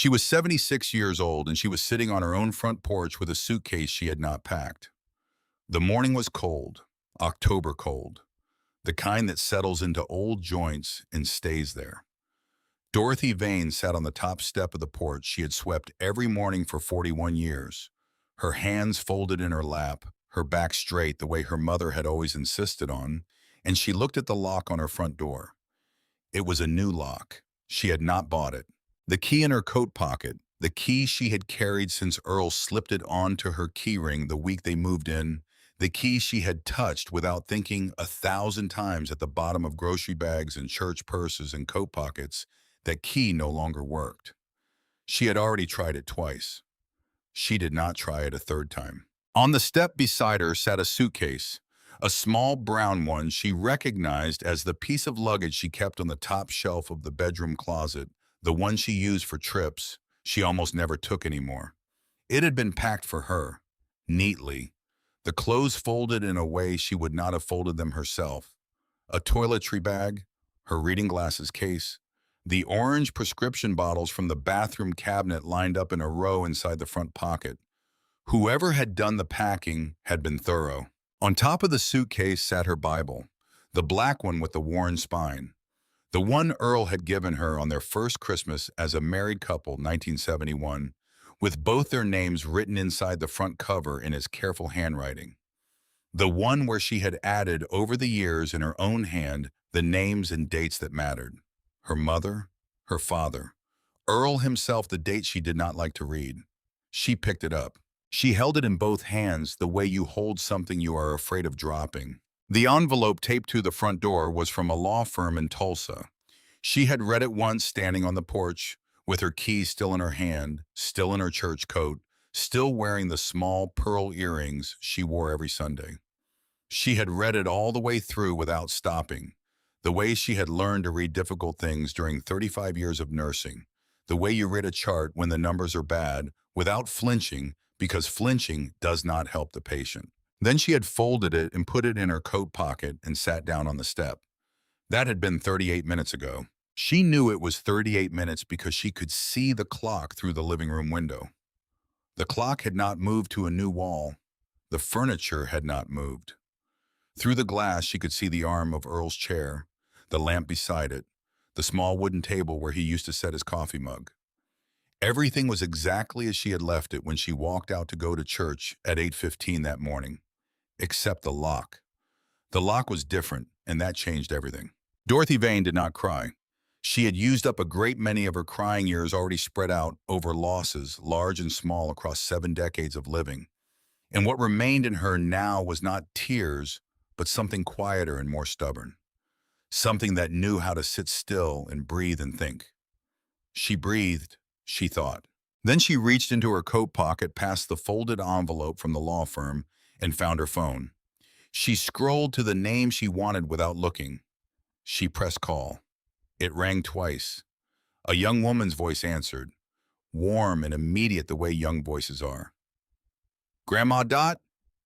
She was 76 years old and she was sitting on her own front porch with a suitcase she had not packed. The morning was cold, October cold, the kind that settles into old joints and stays there. Dorothy Vane sat on the top step of the porch she had swept every morning for 41 years, her hands folded in her lap, her back straight the way her mother had always insisted on, and she looked at the lock on her front door. It was a new lock. She had not bought it. The key in her coat pocket, the key she had carried since Earl slipped it onto her keyring the week they moved in, the key she had touched without thinking 1,000 times at the bottom of grocery bags and church purses and coat pockets, that key no longer worked. She had already tried it twice. She did not try it a third time. On the step beside her sat a suitcase, a small brown one she recognized as the piece of luggage she kept on the top shelf of the bedroom closet, the one she used for trips she almost never took anymore. It had been packed for her, neatly, the clothes folded in a way she would not have folded them herself. A toiletry bag, her reading glasses case, the orange prescription bottles from the bathroom cabinet lined up in a row inside the front pocket. Whoever had done the packing had been thorough. On top of the suitcase sat her Bible, the black one with the worn spine, the one Earl had given her on their first Christmas as a married couple, 1971, with both their names written inside the front cover in his careful handwriting. The one where she had added over the years in her own hand the names and dates that mattered. Her mother, her father, Earl himself, the date she did not like to read. She picked it up. She held it in both hands the way you hold something you are afraid of dropping. The envelope taped to the front door was from a law firm in Tulsa. She had read it once standing on the porch, with her keys still in her hand, still in her church coat, still wearing the small pearl earrings she wore every Sunday. She had read it all the way through without stopping, the way she had learned to read difficult things during 35 years of nursing, the way you read a chart when the numbers are bad, without flinching, because flinching does not help the patient. Then she had folded it and put it in her coat pocket and sat down on the step. That had been 38 minutes ago. She knew it was 38 minutes because she could see the clock through the living room window. The clock had not moved to a new wall. The furniture had not moved. Through the glass, she could see the arm of Earl's chair, the lamp beside it, the small wooden table where he used to set his coffee mug. Everything was exactly as she had left it when she walked out to go to church at 8:15 that morning, except the lock. The lock was different, and that changed everything. Dorothy Vane did not cry. She had used up a great many of her crying years already spread out over losses, large and small, across 7 decades of living. And what remained in her now was not tears, but something quieter and more stubborn. Something that knew how to sit still and breathe and think. She breathed, she thought. Then she reached into her coat pocket past the folded envelope from the law firm and found her phone. She scrolled to the name she wanted without looking. She pressed call. It rang twice. A young woman's voice answered, warm and immediate the way young voices are. Grandma Dot,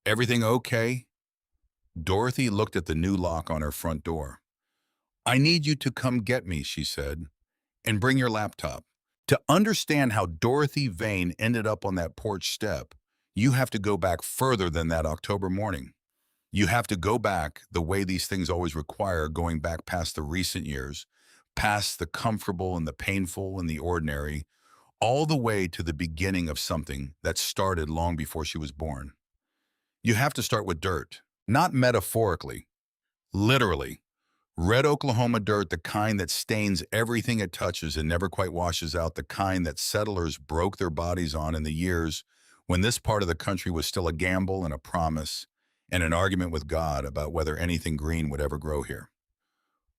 everything okay? Dorothy looked at the new lock on her front door. I need you to come get me, she said, and bring your laptop. To understand how Dorothy Vane ended up on that porch step, you have to go back further than that October morning. You have to go back the way these things always require, going back past the recent years, past the comfortable and the painful and the ordinary, all the way to the beginning of something that started long before she was born. You have to start with dirt, not metaphorically, literally. Red Oklahoma dirt, the kind that stains everything it touches and never quite washes out, the kind that settlers broke their bodies on in the years when this part of the country was still a gamble and a promise and an argument with God about whether anything green would ever grow here.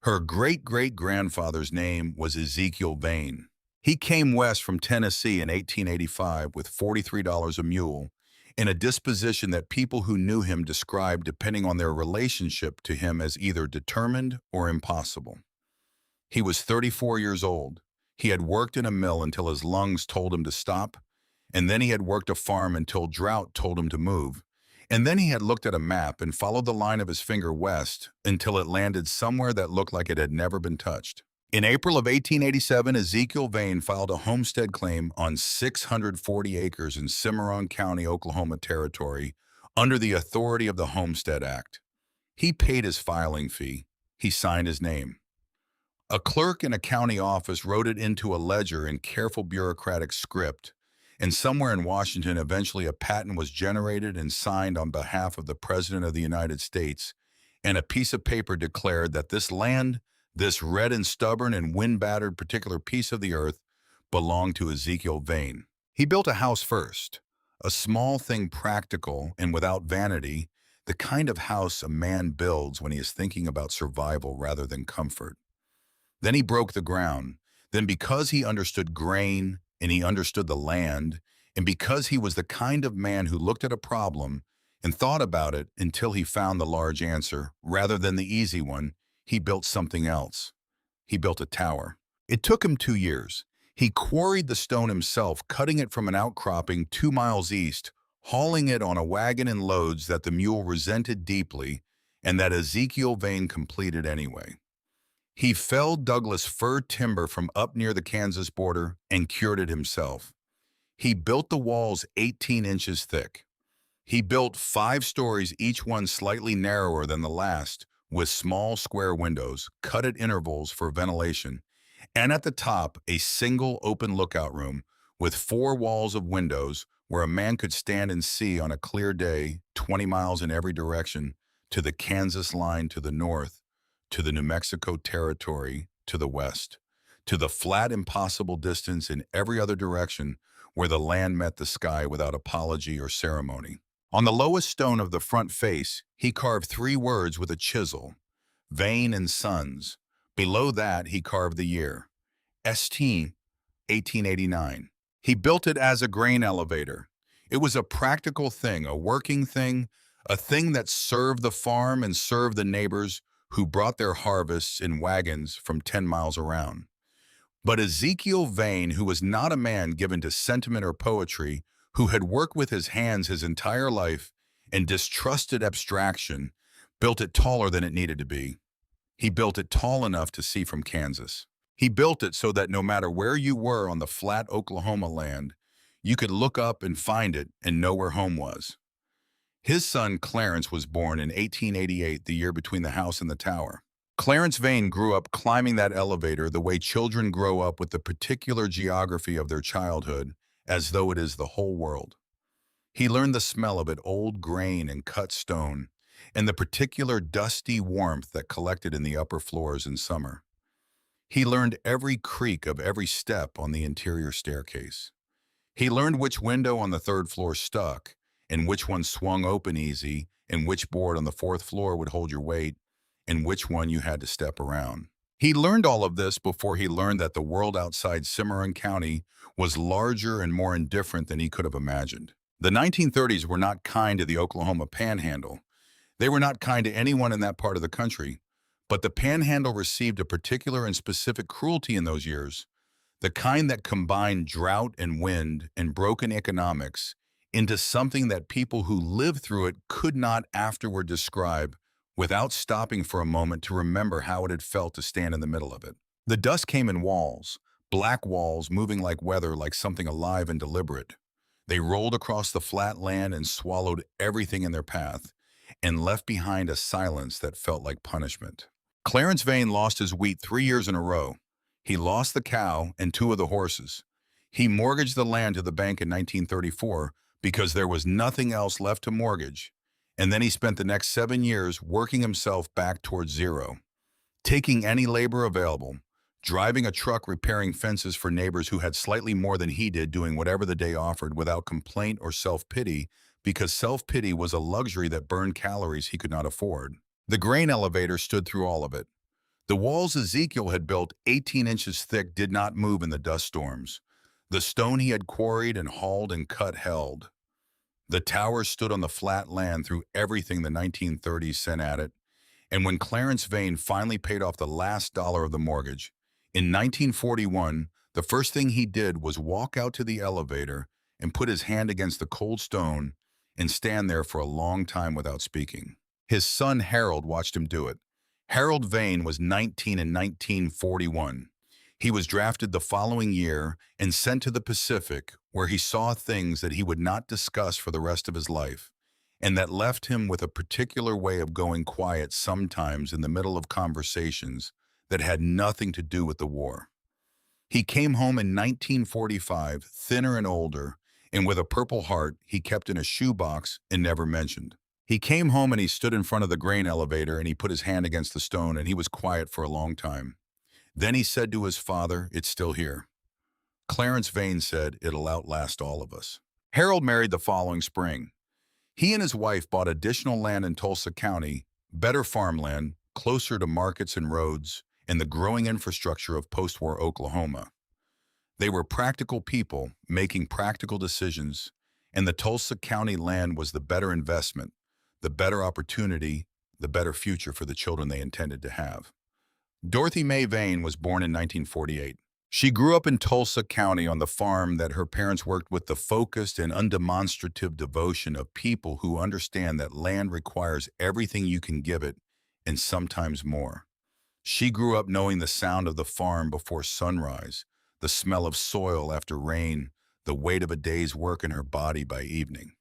Her great-great-grandfather's name was Ezekiel Vane. He came west from Tennessee in 1885 with $43 a mule, in a disposition that people who knew him described, depending on their relationship to him, as either determined or impossible. He was 34 years old. He had worked in a mill until his lungs told him to stop, and then he had worked a farm until drought told him to move, and then he had looked at a map and followed the line of his finger west until it landed somewhere that looked like it had never been touched. In April of 1887, Ezekiel Vane filed a homestead claim on 640 acres in Cimarron County, Oklahoma Territory, under the authority of the Homestead Act. He paid his filing fee. He signed his name. A clerk in a county office wrote it into a ledger in careful bureaucratic script, and somewhere in Washington, eventually a patent was generated and signed on behalf of the President of the United States, and a piece of paper declared that this land, this red and stubborn and wind-battered particular piece of the earth, belonged to Ezekiel Vane. He built a house first, a small thing practical and without vanity, the kind of house a man builds when he is thinking about survival rather than comfort. Then he broke the ground. Then because he understood grain and he understood the land, and because he was the kind of man who looked at a problem and thought about it until he found the large answer, rather than the easy one, he built something else. He built a tower. It took him 2 years. He quarried the stone himself, cutting it from an outcropping 2 miles east, hauling it on a wagon in loads that the mule resented deeply and that Ezekiel Vane completed anyway. He felled Douglas fir timber from up near the Kansas border and cured it himself. He built the walls 18 inches thick. He built 5 stories, each one slightly narrower than the last, with small square windows, cut at intervals for ventilation, and at the top a single open lookout room with 4 walls of windows where a man could stand and see on a clear day 20 miles in every direction to the Kansas line to the north, to the New Mexico territory to the west, to the flat impossible distance in every other direction where the land met the sky without apology or ceremony. On the lowest stone of the front face, he carved 3 words with a chisel, Vane and Sons. Below that, he carved the year, St. 1889. He built it as a grain elevator. It was a practical thing, a working thing, a thing that served the farm and served the neighbors who brought their harvests in wagons from 10 miles around. But Ezekiel Vane, who was not a man given to sentiment or poetry, who had worked with his hands his entire life and distrusted abstraction, built it taller than it needed to be. He built it tall enough to see from Kansas. He built it so that no matter where you were on the flat Oklahoma land, you could look up and find it and know where home was. His son Clarence was born in 1888, the year between the house and the tower. Clarence Vane grew up climbing that elevator the way children grow up with the particular geography of their childhood, as though it is the whole world. He learned the smell of it, old grain and cut stone, and the particular dusty warmth that collected in the upper floors in summer. He learned every creak of every step on the interior staircase. He learned which window on the 3rd floor stuck, and which one swung open easy, and which board on the 4th floor would hold your weight, and which one you had to step around. He learned all of this before he learned that the world outside Cimarron County was larger and more indifferent than he could have imagined. The 1930s were not kind to the Oklahoma Panhandle. They were not kind to anyone in that part of the country, but the Panhandle received a particular and specific cruelty in those years, the kind that combined drought and wind and broken economics into something that people who lived through it could not afterward describe without stopping for a moment to remember how it had felt to stand in the middle of it. The dust came in walls, black walls moving like weather, like something alive and deliberate. They rolled across the flat land and swallowed everything in their path, and left behind a silence that felt like punishment. Clarence Vane lost his wheat 3 years in a row. He lost the cow and 2 of the horses. He mortgaged the land to the bank in 1934 because there was nothing else left to mortgage, and then he spent the next 7 years working himself back towards zero, taking any labor available, driving a truck repairing fences for neighbors who had slightly more than he did, doing whatever the day offered without complaint or self-pity, because self-pity was a luxury that burned calories he could not afford. The grain elevator stood through all of it. The walls Ezekiel had built 18 inches thick did not move in the dust storms. The stone he had quarried and hauled and cut held. The tower stood on the flat land through everything the 1930s sent at it, and when Clarence Vane finally paid off the last dollar of the mortgage, in 1941, the first thing he did was walk out to the elevator and put his hand against the cold stone and stand there for a long time without speaking. His son Harold watched him do it. Harold Vane was 19 in 1941. He was drafted the following year and sent to the Pacific, where he saw things that he would not discuss for the rest of his life, and that left him with a particular way of going quiet sometimes in the middle of conversations that had nothing to do with the war. He came home in 1945, thinner and older, and with a Purple Heart he kept in a shoebox and never mentioned. He came home and he stood in front of the grain elevator and he put his hand against the stone and he was quiet for a long time. Then he said to his father, "It's still here." Clarence Vane said, "It'll outlast all of us." Harold married the following spring. He and his wife bought additional land in Tulsa County, better farmland, closer to markets and roads, and the growing infrastructure of post-war Oklahoma. They were practical people making practical decisions, and the Tulsa County land was the better investment, the better opportunity, the better future for the children they intended to have. Dorothy Mae Vane was born in 1948. She grew up in Tulsa County on the farm that her parents worked with the focused and undemonstrative devotion of people who understand that land requires everything you can give it, and sometimes more. She grew up knowing the sound of the farm before sunrise, the smell of soil after rain, the weight of a day's work in her body by evening.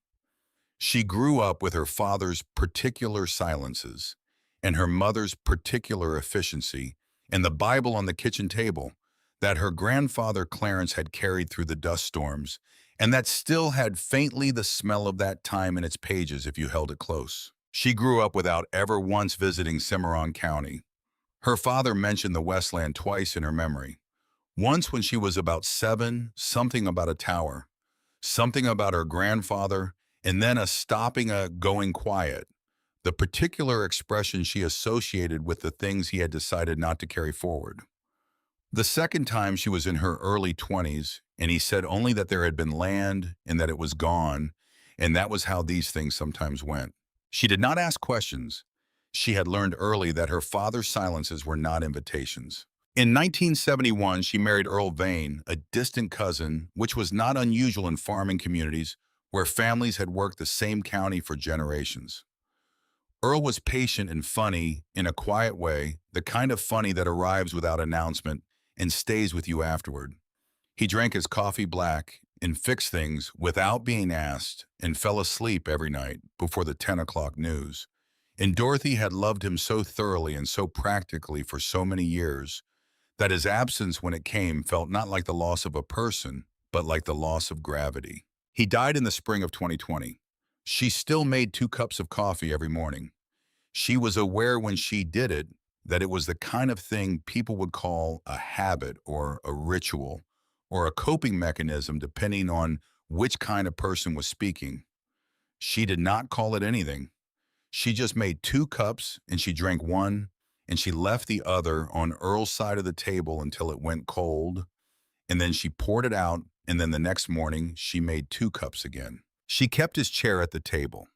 She grew up with her father's particular silences and her mother's particular efficiency and the Bible on the kitchen table that her grandfather Clarence had carried through the dust storms and that still had faintly the smell of that time in its pages if you held it close. She grew up without ever once visiting Cimarron County. Her father mentioned the Westland twice in her memory. Once when she was about 7, something about a tower, something about her grandfather, and then a stopping a going quiet, the particular expression she associated with the things he had decided not to carry forward. The second time she was in her early 20s, and he said only that there had been land and that it was gone, and that was how these things sometimes went. She did not ask questions. She had learned early that her father's silences were not invitations. In 1971, she married Earl Vane, a distant cousin, which was not unusual in farming communities where families had worked the same county for generations. Earl was patient and funny in a quiet way, the kind of funny that arrives without announcement and stays with you afterward. He drank his coffee black and fixed things without being asked and fell asleep every night before the 10 o'clock news. And Dorothy had loved him so thoroughly and so practically for so many years that his absence when it came felt not like the loss of a person, but like the loss of gravity. He died in the spring of 2020. She still made 2 cups of coffee every morning. She was aware when she did it that it was the kind of thing people would call a habit or a ritual or a coping mechanism depending on which kind of person was speaking. She did not call it anything. She just made 2 cups and she drank one and she left the other on Earl's side of the table until it went cold, and then she poured it out, and then the next morning she made 2 cups again. She kept his chair at the table.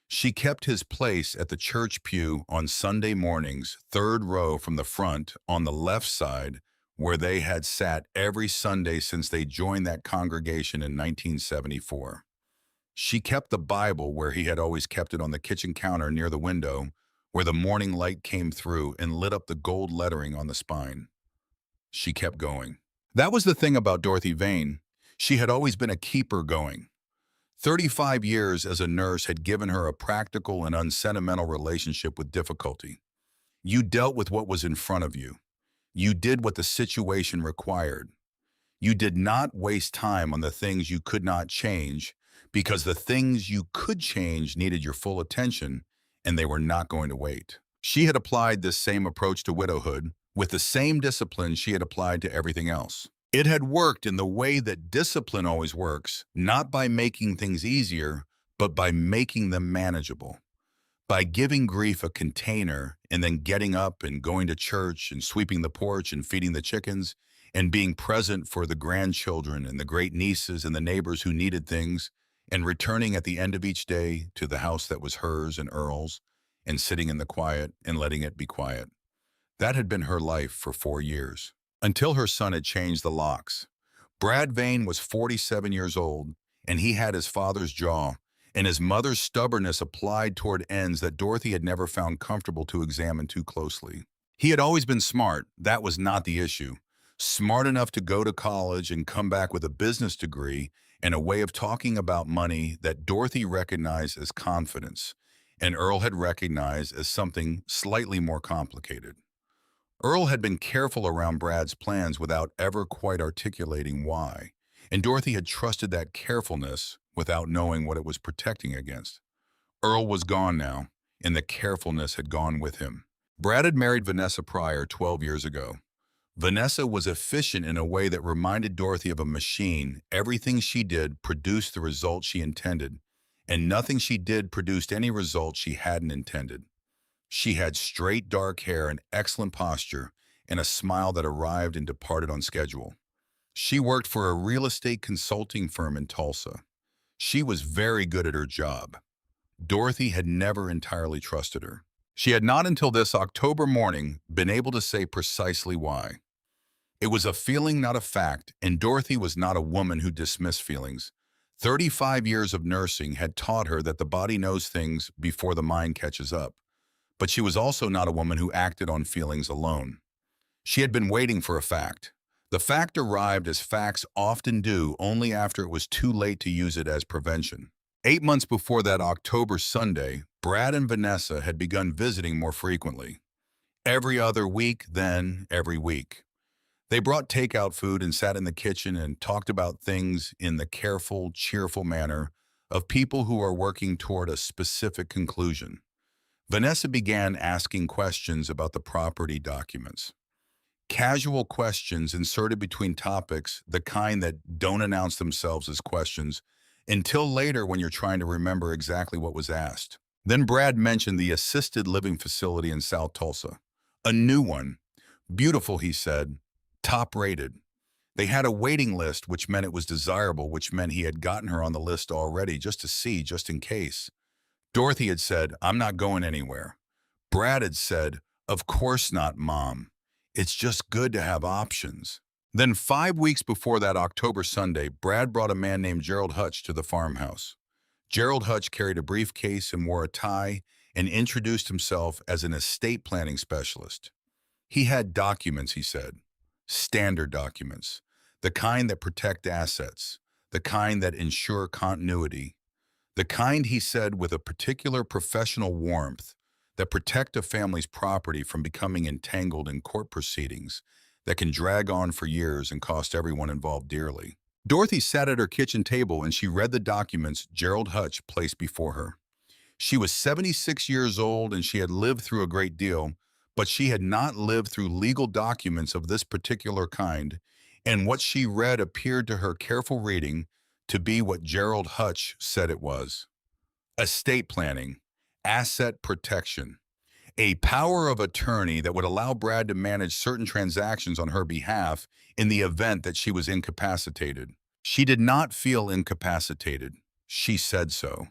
She kept his place at the church pew on Sunday mornings, 3rd row from the front on the left side, where they had sat every Sunday since they joined that congregation in 1974. She kept the Bible where he had always kept it on the kitchen counter near the window, where the morning light came through and lit up the gold lettering on the spine. She kept going. That was the thing about Dorothy Vane. She had always been a keeper going. 35 years as a nurse had given her a practical and unsentimental relationship with difficulty. You dealt with what was in front of you. You did what the situation required. You did not waste time on the things you could not change because the things you could change needed your full attention and they were not going to wait. She had applied this same approach to widowhood with the same discipline she had applied to everything else. It had worked in the way that discipline always works, not by making things easier, but by making them manageable. By giving grief a container and then getting up and going to church and sweeping the porch and feeding the chickens and being present for the grandchildren and the great nieces and the neighbors who needed things and returning at the end of each day to the house that was hers and Earl's and sitting in the quiet and letting it be quiet. That had been her life for 4 years, until her son had changed the locks. Brad Vane was 47 years old, and he had his father's jaw, and his mother's stubbornness applied toward ends that Dorothy had never found comfortable to examine too closely. He had always been smart, that was not the issue. Smart enough to go to college and come back with a business degree and a way of talking about money that Dorothy recognized as confidence, and Earl had recognized as something slightly more complicated. Earl had been careful around Brad's plans without ever quite articulating why, and Dorothy had trusted that carefulness without knowing what it was protecting against. Earl was gone now, and the carefulness had gone with him. Brad had married Vanessa Pryor 12 years ago. Vanessa was efficient in a way that reminded Dorothy of a machine. Everything she did produced the result she intended, and nothing she did produced any result she hadn't intended. She had straight dark hair and excellent posture, and a smile that arrived and departed on schedule. She worked for a real estate consulting firm in Tulsa. She was very good at her job. Dorothy had never entirely trusted her. She had not until this October morning been able to say precisely why. It was a feeling, not a fact, and Dorothy was not a woman who dismissed feelings. 35 years of nursing had taught her that the body knows things before the mind catches up. But she was also not a woman who acted on feelings alone. She had been waiting for a fact. The fact arrived, as facts often do, only after it was too late to use it as prevention. 8 months before that October Sunday, Brad and Vanessa had begun visiting more frequently. Every other week, then every week. They brought takeout food and sat in the kitchen and talked about things in the careful, cheerful manner of people who are working toward a specific conclusion. Vanessa began asking questions about the property documents. Casual questions inserted between topics, the kind that don't announce themselves as questions, until later when you're trying to remember exactly what was asked. Then Brad mentioned the assisted living facility in South Tulsa. A new one. Beautiful, he said. Top rated. They had a waiting list, which meant it was desirable, which meant he had gotten her on the list already just to see, just in case. Dorothy had said, "I'm not going anywhere." Brad had said, "Of course not, Mom. It's just good to have options." Then 5 weeks before that October Sunday, Brad brought a man named Gerald Hutch to the farmhouse. Gerald Hutch carried a briefcase and wore a tie and introduced himself as an estate planning specialist. He had documents, he said. Standard documents. The kind that protect assets. The kind that ensure continuity. The kind, he said with a particular professional warmth, that protect a family's property from becoming entangled in court proceedings that can drag on for years and cost everyone involved dearly. Dorothy sat at her kitchen table and she read the documents Gerald Hutch placed before her. She was 76 years old and she had lived through a great deal, but she had not lived through legal documents of this particular kind, and what she read appeared to her careful reading to be what Gerald Hutch said it was. Estate planning, asset protection, a power of attorney that would allow Brad to manage certain transactions on her behalf in the event that she was incapacitated. She did not feel incapacitated. She said so.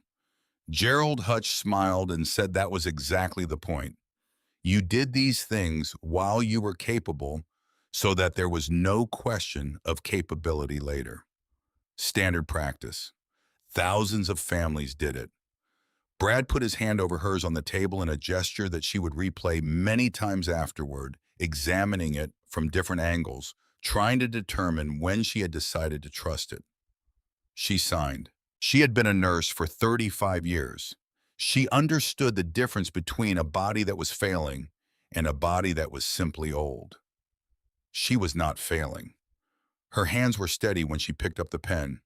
Gerald Hutch smiled and said that was exactly the point. You did these things while you were capable so that there was no question of capability later. Standard practice. Thousands of families did it. Brad put his hand over hers on the table in a gesture that she would replay many times afterward, examining it from different angles, trying to determine when she had decided to trust it. She signed. She had been a nurse for 35 years. She understood the difference between a body that was failing and a body that was simply old. She was not failing. Her hands were steady when she picked up the pen.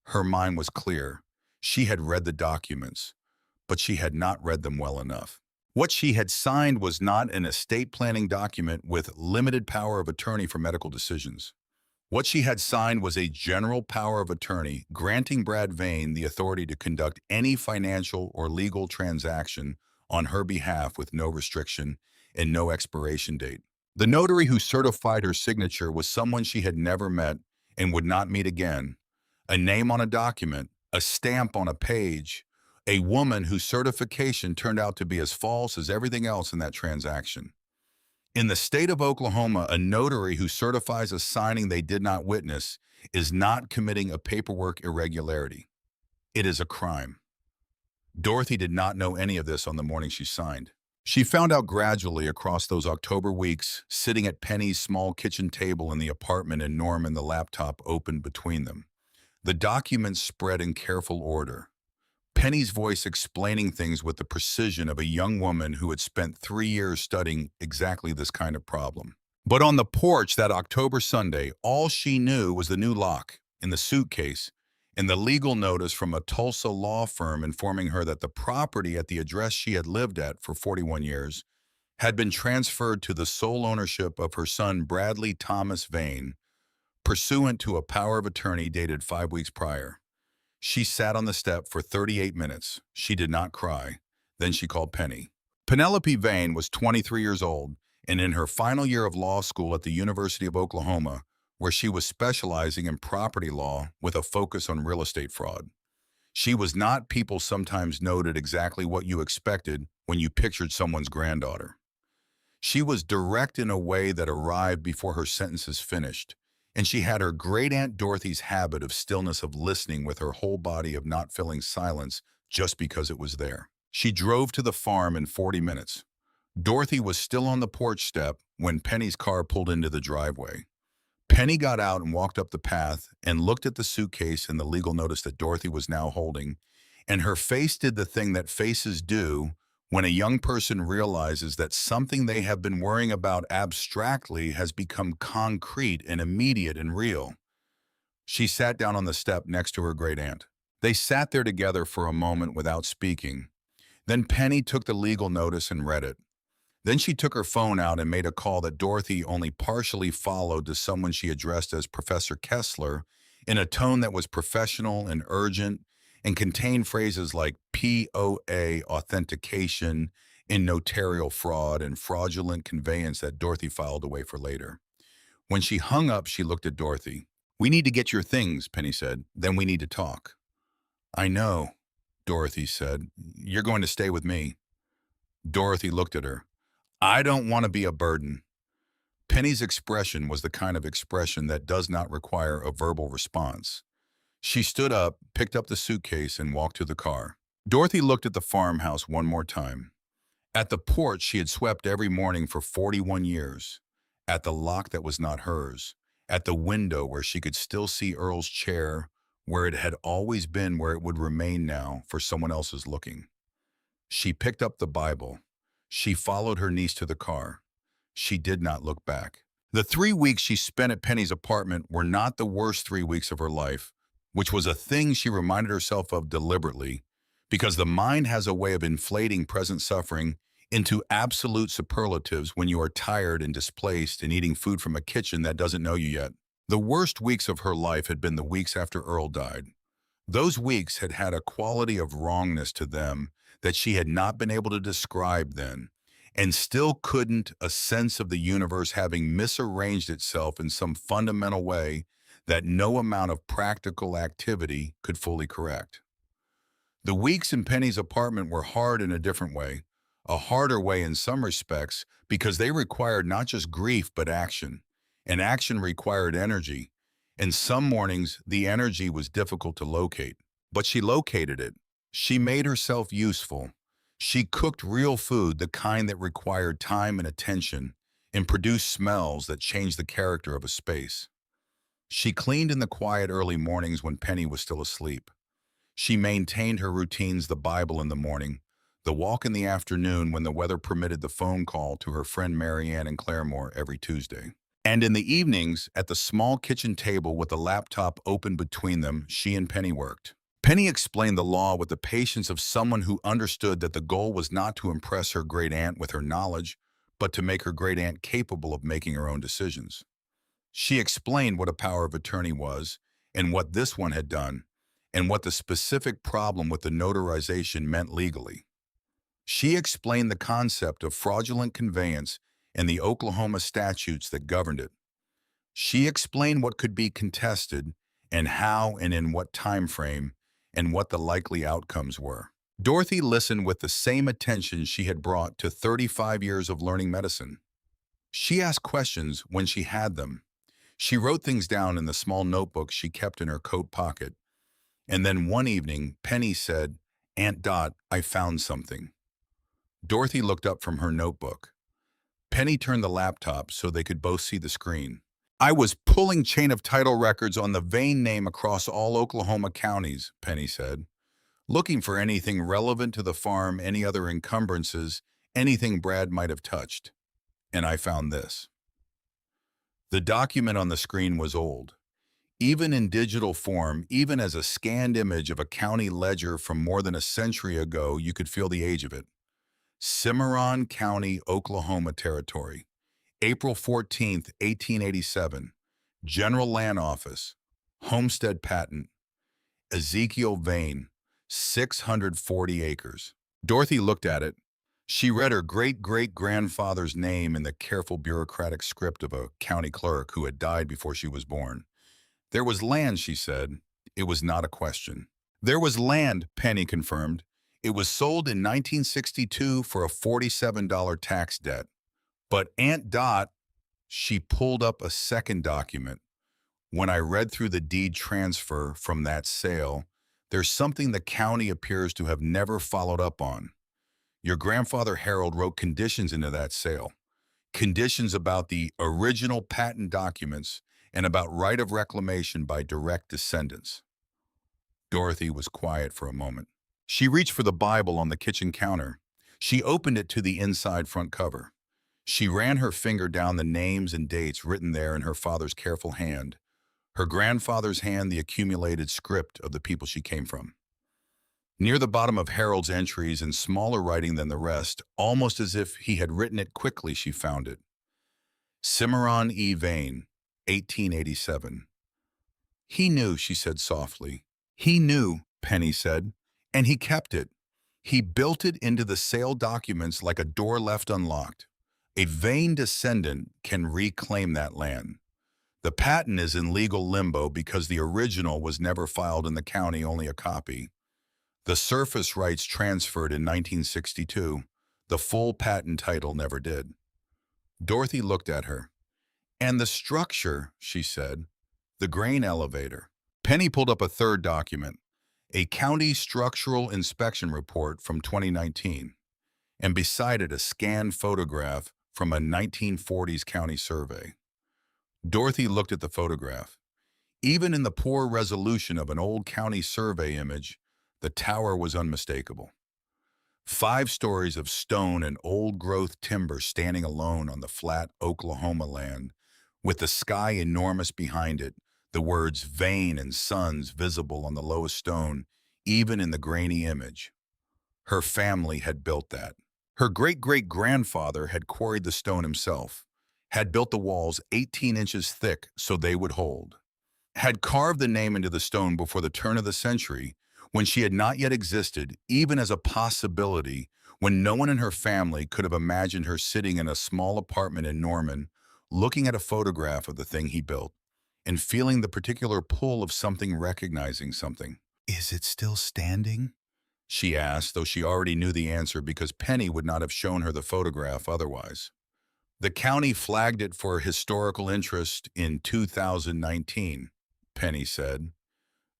Her mind was clear. She had read the documents, but she had not read them well enough. What she had signed was not an estate planning document with limited power of attorney for medical decisions. What she had signed was a general power of attorney granting Brad Vane the authority to conduct any financial or legal transaction on her behalf with no restriction and no expiration date. The notary who certified her signature was someone she had never met and would not meet again. A name on a document, a stamp on a page, a woman whose certification turned out to be as false as everything else in that transaction. In the state of Oklahoma, a notary who certifies a signing they did not witness is not committing a paperwork irregularity. It is a crime. Dorothy did not know any of this on the morning she signed. She found out gradually across those October weeks, sitting at Penny's small kitchen table in the apartment and Norman the laptop open between them. The documents spread in careful order. Penny's voice explaining things with the precision of a young woman who had spent 3 years studying exactly this kind of problem. But on the porch that October Sunday, all she knew was the new lock in the suitcase and the legal notice from a Tulsa law firm informing her that the property at the address she had lived at for 41 years had been transferred to the sole ownership of her son Bradley Thomas Vane, pursuant to a power of attorney dated 5 weeks prior. She sat on the step for 38 minutes. She did not cry. Then she called Penny. Penelope Vane was 23 years old and in her final year of law school at the University of Oklahoma, where she was specializing in property law with a focus on real estate fraud. She was not people sometimes noted exactly what you expected when you pictured someone's granddaughter. She was direct in a way that arrived before her sentences finished, and she had her great-aunt Dorothy's habit of stillness of listening with her whole body of not filling silence just because it was there. She drove to the farm in 40 minutes. Dorothy was still on the porch step when Penny's car pulled into the driveway. Penny got out and walked up the path and looked at the suitcase and the legal notice that Dorothy was now holding, and her face did the thing that faces do when a young person realizes that something they have been worrying about abstractly has become concrete and immediate and real. She sat down on the step next to her great-aunt. They sat there together for a moment without speaking. Then Penny took the legal notice and read it. Then she took her phone out and made a call that Dorothy only partially followed to someone she addressed as Professor Kessler in a tone that was professional and urgent and contained phrases like POA authentication in notarial fraud and fraudulent conveyance that Dorothy filed away for later. When she hung up, she looked at Dorothy. "We need to get your things," Penny said. "Then we need to talk." "I know," Dorothy said. "You're going to stay with me." Dorothy looked at her. "I don't want to be a burden." Penny's expression was the kind of expression that does not require a verbal response. She stood up, picked up the suitcase, and walked to the car. Dorothy looked at the farmhouse one more time. At the porch she had swept every morning for 41 years. At the lock that was not hers. At the window where she could still see Earl's chair, where it had always been, where it would remain now for someone else's looking. She picked up the Bible. She followed her niece to the car. She did not look back. The 3 weeks she spent at Penny's apartment were not the worst 3 weeks of her life, which was a thing she reminded herself of deliberately, because the mind has a way of inflating present suffering into absolute superlatives when you are tired and displaced and eating food from a kitchen that doesn't know you yet. The worst weeks of her life had been the weeks after Earl died. Those weeks had had a quality of wrongness to them that she had not been able to describe then, and still couldn't, a sense of the universe having misarranged itself in some fundamental way that no amount of practical activity could fully correct. The weeks in Penny's apartment were hard in a different way, a harder way in some respects, because they required not just grief but action, and action required energy, and some mornings the energy was difficult to locate. But she located it. She made herself useful. She cooked real food, the kind that required time and attention, and produced smells that changed the character of a space. She cleaned in the quiet early mornings when Penny was still asleep. She maintained her routines, the Bible in the morning, the walk in the afternoon when the weather permitted, the phone call to her friend Marianne in Claremore every Tuesday. And in the evenings, at the small kitchen table with the laptop open between them, she and Penny worked. Penny explained the law with the patience of someone who understood that the goal was not to impress her great-aunt with her knowledge, but to make her great-aunt capable of making her own decisions. She explained what a power of attorney was, and what this one had done, and what the specific problem with the notarization meant legally. She explained the concept of fraudulent conveyance and the Oklahoma statutes that governed it. She explained what could be contested, and how and in what time frame, and what the likely outcomes were. Dorothy listened with the same attention she had brought to 35 years of learning medicine. She asked questions when she had them. She wrote things down in the small notebook she kept in her coat pocket. And then one evening, Penny said, Aunt Dot, I found something. Dorothy looked up from her notebook. Penny turned the laptop so they could both see the screen. I was pulling chain of title records on the Vane name across all Oklahoma counties, Penny said, looking for anything relevant to the farm, any other encumbrances, anything Brad might have touched. And I found this. The document on the screen was old. Even in digital form, even as a scanned image of a county ledger from more than a century ago, you could feel the age of it. Cimarron County, Oklahoma Territory. April 14th, 1887. General Land Office. Homestead Patent. Ezekiel Vane. 640 acres. Dorothy looked at it. She read her great-great-grandfather's name in the careful bureaucratic script of a county clerk who had died before she was born. There was land, she said. It was not a question. There was land, Penny confirmed. It was sold in 1962 for a $47 tax debt. But Aunt Dot, she pulled up a second document. When I read through the deed transfer from that sale, there's something the county appears to have never followed up on. Your grandfather Harold wrote conditions into that sale. Conditions about the original patent documents and about right of reclamation by direct descendants. Dorothy was quiet for a moment. She reached for the Bible on the kitchen counter. She opened it to the inside front cover. She ran her finger down the names and dates written there in her father's careful hand, her grandfather's hand the accumulated script of the people she came from. Near the bottom of Harold's entries in smaller writing than the rest, almost as if he had written it quickly, she found it. Cimarron E. Vane, 1887. He knew, she said softly. He knew, Penny said, and he kept it. He built it into the sale documents like a door left unlocked. A Vane descendant can reclaim that land. The patent is in legal limbo because the original was never filed in the county, only a copy. The surface rights transferred in 1962. The full patent title never did. Dorothy looked at her. And the structure, she said, the grain elevator. Penny pulled up a third document, a county structural inspection report from 2019, and beside it a scanned photograph from a 1940s county survey. Dorothy looked at the photograph. Even in the poor resolution of an old county survey image, the tower was unmistakable. 5 stories of stone and old-growth timber standing alone on the flat Oklahoma land, with the sky enormous behind it, the words Vane and Sons visible on the lowest stone, even in the grainy image. Her family had built that. Her great-great-grandfather had quarried the stone himself, had built the walls 18 inches thick so they would hold, had carved the name into the stone before the turn of the century, when she had not yet existed, even as a possibility, when no one in her family could have imagined her sitting in a small apartment in Norman, looking at a photograph of the thing he built, and feeling the particular pull of something recognizing something. Is it still standing? She asked, though she already knew the answer because Penny would not have shown her the photograph otherwise. The county flagged it for historical interest in 2019, Penny said.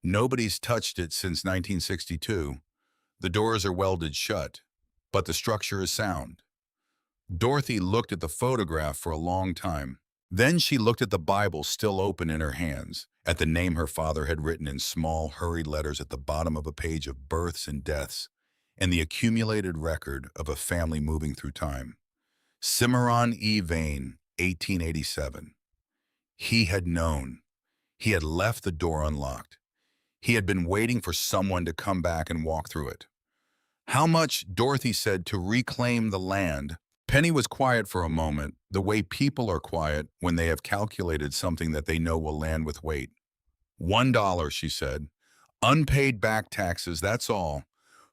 Nobody's touched it since 1962. The doors are welded shut, but the structure is sound. Dorothy looked at the photograph for a long time. Then she looked at the Bible still open in her hands, at the name her father had written in small, hurried letters at the bottom of a page of births and deaths, and the accumulated record of a family moving through time. Cimarron E. Vane, 1887. He had known. He had left the door unlocked. He had been waiting for someone to come back and walk through it. How much, Dorothy said, to reclaim the land? Penny was quiet for a moment, the way people are quiet when they have calculated something that they know will land with weight. $1, she said. Unpaid back taxes, that's all.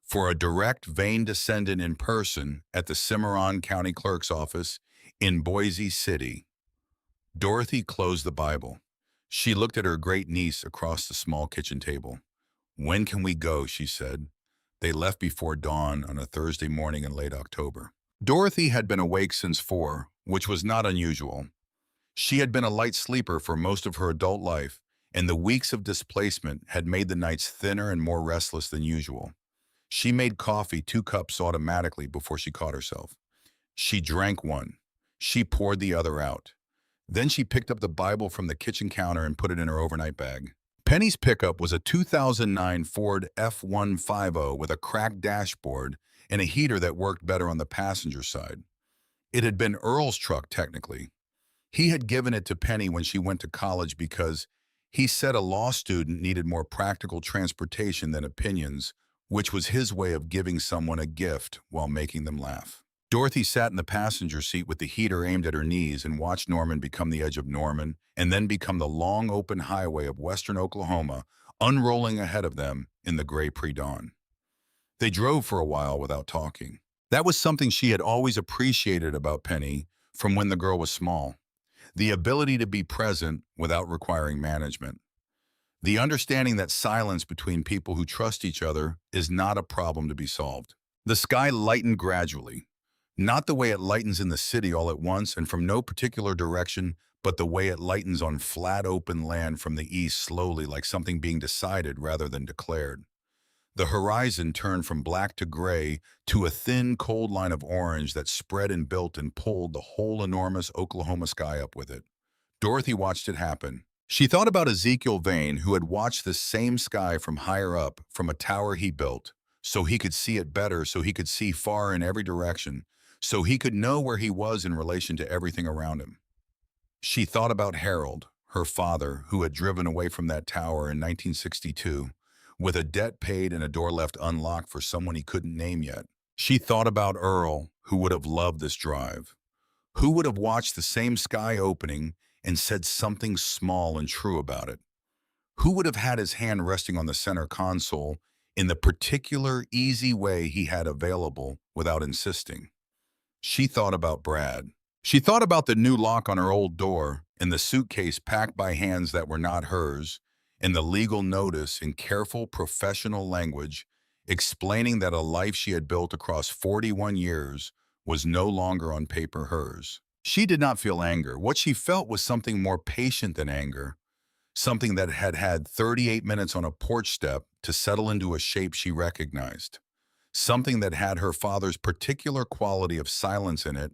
For a direct Vane descendant in person at the Cimarron County Clerk's office in Boise City. Dorothy closed the Bible. She looked at her great-niece across the small kitchen table. When can we go, she said. They left before dawn on a Thursday morning in late October. Dorothy had been awake since 4, which was not unusual. She had been a light sleeper for most of her adult life, and the weeks of displacement had made the nights thinner and more restless than usual. She made coffee 2 cups automatically before she caught herself. She drank one. She poured the other out. Then she picked up the Bible from the kitchen counter and put it in her overnight bag. Penny's pickup was a 2009 Ford F-150 with a cracked dashboard and a heater that worked better on the passenger side. It had been Earl's truck, technically. He had given it to Penny when she went to college because he said a law student needed more practical transportation than opinions, which was his way of giving someone a gift while making them laugh. Dorothy sat in the passenger seat with the heater aimed at her knees and watched Norman become the edge of Norman and then become the long open highway of western Oklahoma, unrolling ahead of them in the gray pre-dawn. They drove for a while without talking. That was something she had always appreciated about Penny from when the girl was small. The ability to be present without requiring management. The understanding that silence between people who trust each other is not a problem to be solved. The sky lightened gradually. Not the way it lightens in the city all at once and from no particular direction, but the way it lightens on flat open land from the east slowly, like something being decided rather than declared. The horizon turned from black to gray to a thin, cold line of orange that spread and built and pulled the whole enormous Oklahoma sky up with it. Dorothy watched it happen. She thought about Ezekiel Vane, who had watched the same sky from higher up, from a tower he built, so he could see it better, so he could see far in every direction, so he could know where he was in relation to everything around him. She thought about Harold, her father, who had driven away from that tower in 1962, with a debt paid and a door left unlocked for someone he couldn't name yet. She thought about Earl, who would have loved this drive, who would have watched the same sky opening and said something small and true about it, who would have had his hand resting on the center console in the particular easy way he had available without insisting. She thought about Brad. She thought about the new lock on her old door and the suitcase packed by hands that were not hers, and the legal notice in careful professional language explaining that a life she had built across 41 years was no longer on paper hers. She did not feel anger. What she felt was something more patient than anger, something that had had 38 minutes on a porch step to settle into a shape she recognized, something that had her father's particular quality of silence in it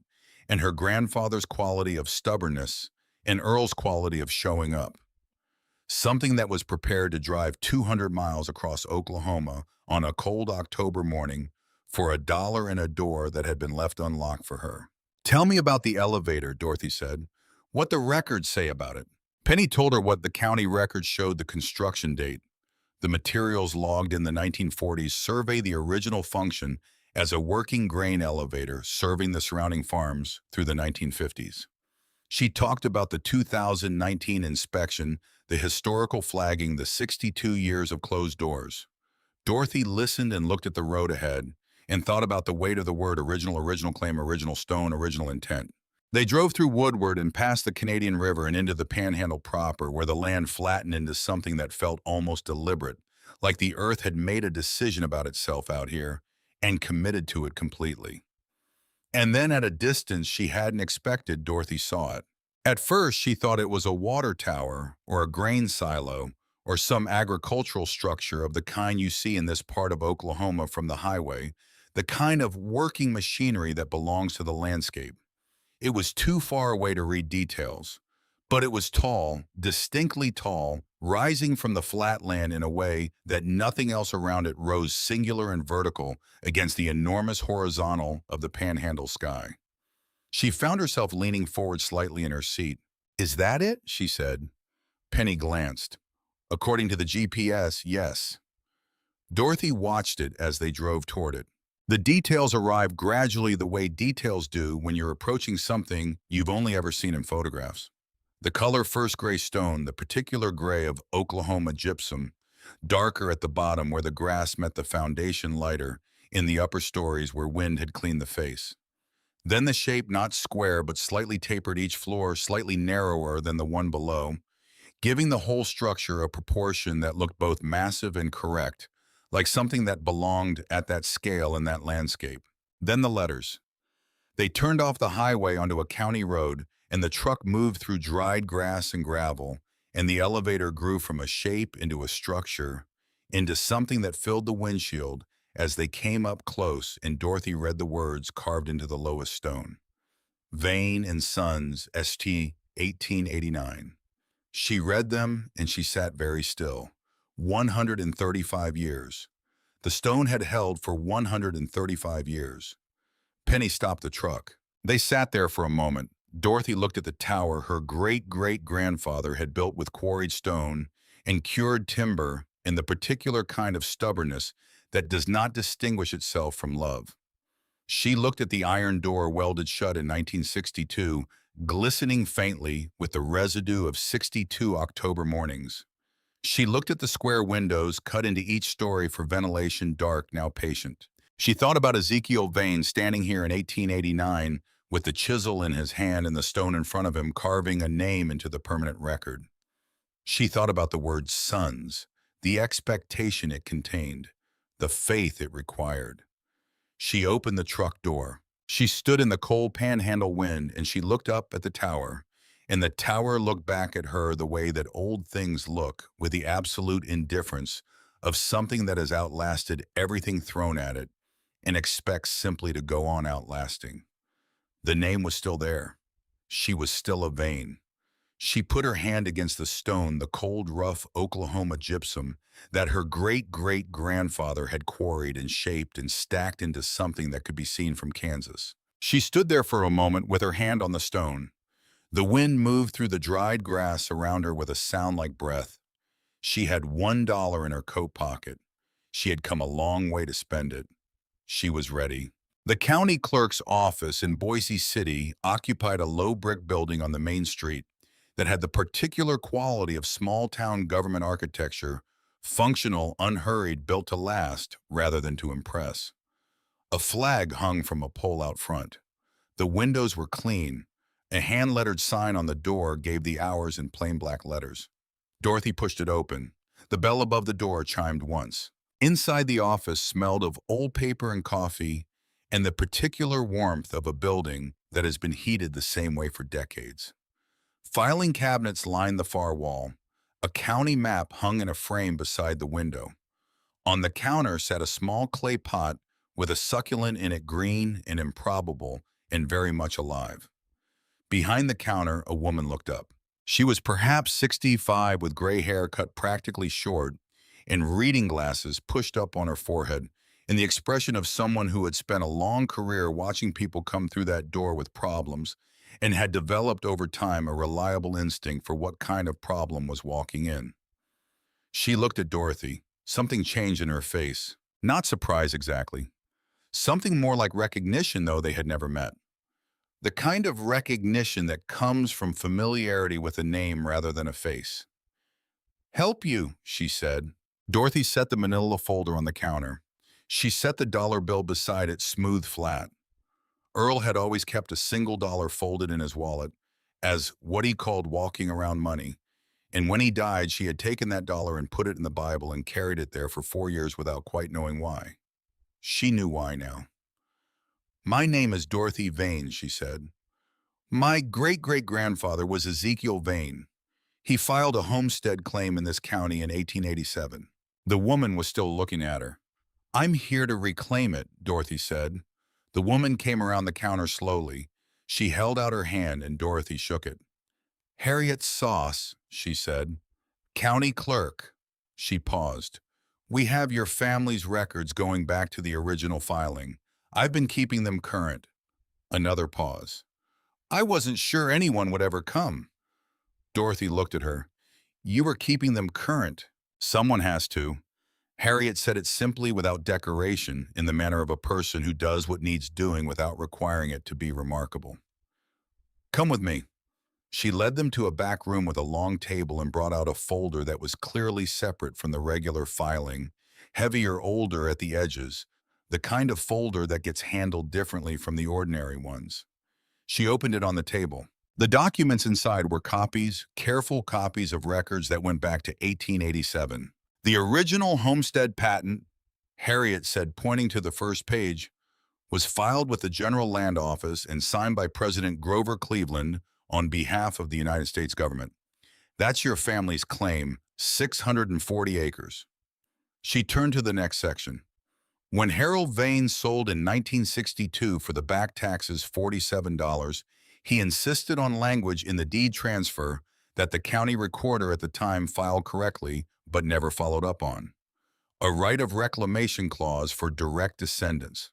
and her grandfather's quality of stubbornness and Earl's quality of showing up. Something that was prepared to drive 200 miles across Oklahoma on a cold October morning for $1 and a door that had been left unlocked for her. "Tell me about the elevator," Dorothy said. "What the records say about it." Penny told her what the county records showed: the construction date. The materials logged in the 1940s survey the original function as a working grain elevator serving the surrounding farms through the 1950s. She talked about the 2019 inspection, the historical flagging, the 62 years of closed doors. Dorothy listened and looked at the road ahead and thought about the weight of the word original, original claim, original stone, original intent. They drove through Woodward and past the Canadian River and into the Panhandle proper, where the land flattened into something that felt almost deliberate, like the earth had made a decision about itself out here and committed to it completely. And then at a distance she hadn't expected, Dorothy saw it. At first she thought it was a water tower or a grain silo or some agricultural structure of the kind you see in this part of Oklahoma from the highway, the kind of working machinery that belongs to the landscape. It was too far away to read details, but it was tall, distinctly tall, rising from the flat land in a way that nothing else around it rose singular and vertical against the enormous horizontal of the Panhandle sky. She found herself leaning forward slightly in her seat. "Is that it?" she said. Penny glanced. "According to the GPS, yes." Dorothy watched it as they drove toward it. The details arrived gradually, the way details do when you're approaching something you've only ever seen in photographs. The color first gray stone, the particular gray of Oklahoma gypsum, darker at the bottom where the grass met the foundation, lighter in the upper stories where wind had cleaned the face. Then the shape, not square but slightly tapered, each floor slightly narrower than the one below, giving the whole structure a proportion that looked both massive and correct, like something that belonged at that scale in that landscape. Then the letters. They turned off the highway onto a county road, and the truck moved through dried grass and gravel, and the elevator grew from a shape into a structure, into something that filled the windshield as they came up close and Dorothy read the words carved into the lowest stone. Vane and Sons, St. 1889. She read them and she sat very still. 135 years. The stone had held for 135 years. Penny stopped the truck. They sat there for a moment. Dorothy looked at the tower her great-great-grandfather had built with quarried stone and cured timber in the particular kind of stubbornness that does not distinguish itself from love. She looked at the iron door welded shut in 1962, glistening faintly with the residue of 62 October mornings. She looked at the square windows cut into each story for ventilation, dark, now patient. She thought about Ezekiel Vane standing here in 1889 with the chisel in his hand and the stone in front of him carving a name into the permanent record. She thought about the word sons, the expectation it contained, the faith it required. She opened the truck door. She stood in the cold panhandle wind and she looked up at the tower, and the tower looked back at her the way that old things look, with the absolute indifference of something that has outlasted everything thrown at it and expects simply to go on outlasting. The name was still there. She was still a Vane. She put her hand against the stone, the cold, rough Oklahoma gypsum that her great-great-grandfather had quarried and shaped and stacked into something that could be seen from Kansas. She stood there for a moment with her hand on the stone. The wind moved through the dried grass around her with a sound like breath. She had $1 in her coat pocket. She had come a long way to spend it. She was ready. The county clerk's office in Boise City occupied a low brick building on the main street that had the particular quality of small-town government architecture, functional, unhurried, built to last rather than to impress. A flag hung from a pole out front. The windows were clean. A hand-lettered sign on the door gave the hours in plain black letters. Dorothy pushed it open. The bell above the door chimed once. Inside the office smelled of old paper and coffee and the particular warmth of a building that has been heated the same way for decades. Filing cabinets lined the far wall. A county map hung in a frame beside the window. On the counter sat a small clay pot with a succulent in it, green and improbable and very much alive. Behind the counter, a woman looked up. She was perhaps 65 with gray hair cut practically short and reading glasses pushed up on her forehead, and the expression of someone who had spent a long career watching people come through that door with problems and had developed over time a reliable instinct for what kind of problem was walking in. She looked at Dorothy. Something changed in her face. Not surprise exactly. Something more like recognition, though they had never met. The kind of recognition that comes from familiarity with a name rather than a face. "Help you," she said. Dorothy set the manila folder on the counter. She set the dollar bill beside it, smooth flat. Earl had always kept a single dollar folded in his wallet as what he called walking around money, and when he died, she had taken that dollar and put it in the Bible and carried it there for 4 years without quite knowing why. She knew why now. "My name is Dorothy Vane," she said. "My great-great-grandfather was Ezekiel Vane. He filed a homestead claim in this county in 1887. The woman was still looking at her. "I'm here to reclaim it," Dorothy said. The woman came around the counter slowly. She held out her hand and Dorothy shook it. "Harriet Sauce," she said. "County clerk." She paused. "We have your family's records going back to the original filing. I've been keeping them current." Another pause. "I wasn't sure anyone would ever come." Dorothy looked at her. "You were keeping them current. Someone has to." Harriet said it simply, without decoration, in the manner of a person who does what needs doing without requiring it to be remarkable. "Come with me." She led them to a back room with a long table and brought out a folder that was clearly separate from the regular filing, heavier, older at the edges, the kind of folder that gets handled differently from the ordinary ones. She opened it on the table. The documents inside were copies, careful copies of records that went back to 1887. The original homestead patent, Harriet said, pointing to the first page, was filed with the General Land Office and signed by President Grover Cleveland on behalf of the United States government. That's your family's claim, 640 acres. She turned to the next section. When Harold Vane sold in 1962 for the back taxes $47, he insisted on language in the deed transfer that the county recorder at the time filed correctly but never followed up on. A right of reclamation clause for direct descendants.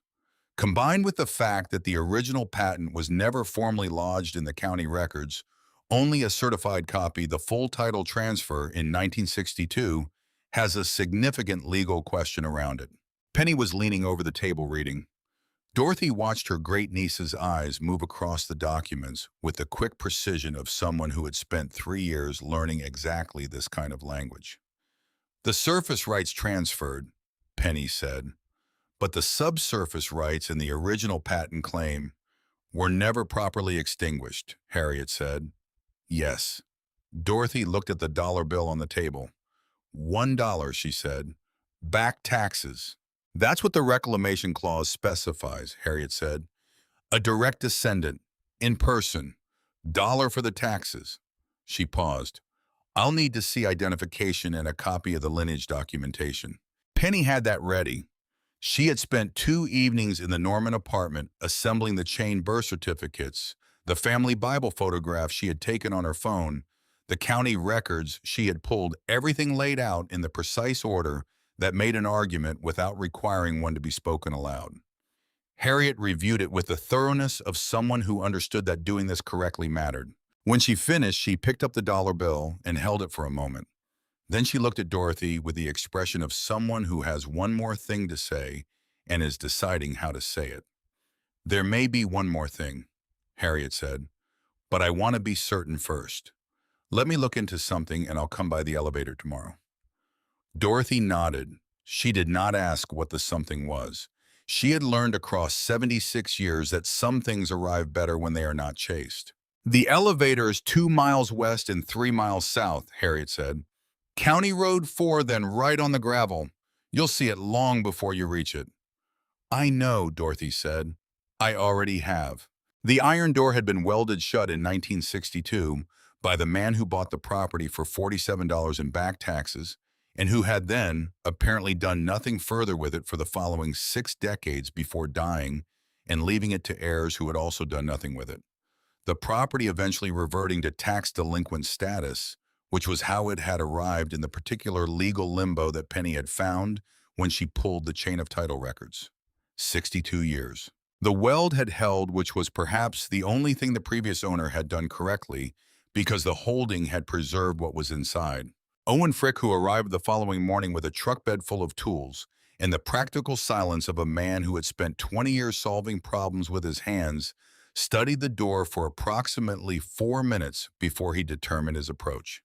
Combined with the fact that the original patent was never formally lodged in the county records, only a certified copy, the full title transfer in 1962, has a significant legal question around it. Penny was leaning over the table reading. Dorothy watched her great-niece's eyes move across the documents with the quick precision of someone who had spent 3 years learning exactly this kind of language. The surface rights transferred, Penny said, but the subsurface rights in the original patent claim were never properly extinguished, Harriet said. Yes. Dorothy looked at the dollar bill on the table. $1, she said. Back taxes. That's what the reclamation clause specifies, Harriet said. A direct descendant, in person, dollar for the taxes. She paused. I'll need to see identification and a copy of the lineage documentation. Penny had that ready. She had spent 2 evenings in the Norman apartment assembling the chain birth certificates, the family Bible photographs she had taken on her phone, the county records she had pulled, everything laid out in the precise order that made an argument without requiring one to be spoken aloud. Harriet reviewed it with the thoroughness of someone who understood that doing this correctly mattered. When she finished, she picked up the dollar bill and held it for a moment. Then she looked at Dorothy with the expression of someone who has one more thing to say and is deciding how to say it. There may be one more thing, Harriet said, but I want to be certain first. Let me look into something and I'll come by the elevator tomorrow. Dorothy nodded. She did not ask what the something was. She had learned across 76 years that some things arrive better when they are not chased. The elevator is 2 miles west and 3 miles south, Harriet said. County Road 4, then right on the gravel. You'll see it long before you reach it. I know, Dorothy said. I already have. The iron door had been welded shut in 1962 by the man who bought the property for $47 in back taxes and who had then apparently done nothing further with it for the following 6 decades before dying and leaving it to heirs who had also done nothing with it. The property eventually reverting to tax delinquent status, which was how it had arrived in the particular legal limbo that Penny had found when she pulled the chain of title records. 62 years. The weld had held, which was perhaps the only thing the previous owner had done correctly, because the holding had preserved what was inside. Owen Frick, who arrived the following morning with a truck bed full of tools and the practical silence of a man who had spent 20 years solving problems with his hands, studied the door for approximately 4 minutes before he determined his approach.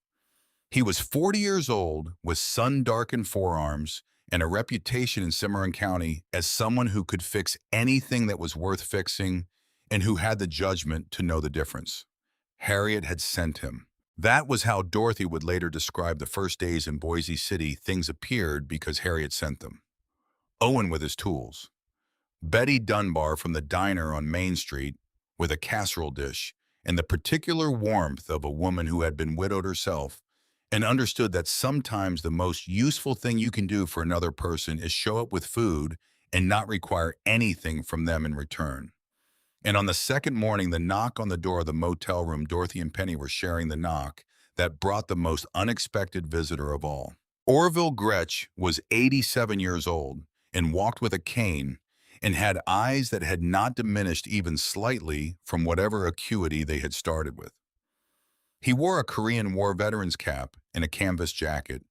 He was 40 years old, with sun-darkened forearms, and a reputation in Cimarron County as someone who could fix anything that was worth fixing and who had the judgment to know the difference. Harriet had sent him. That was how Dorothy would later describe the first days in Boise City. Things appeared because Harriet sent them. Owen with his tools. Betty Dunbar from the diner on Main Street with a casserole dish and the particular warmth of a woman who had been widowed herself and understood that sometimes the most useful thing you can do for another person is show up with food and not require anything from them in return. And on the second morning, the knock on the door of the motel room Dorothy and Penny were sharing, the knock that brought the most unexpected visitor of all. Orville Gretsch was 87 years old and walked with a cane and had eyes that had not diminished even slightly from whatever acuity they had started with. He wore a Korean War veteran's cap and a canvas jacket,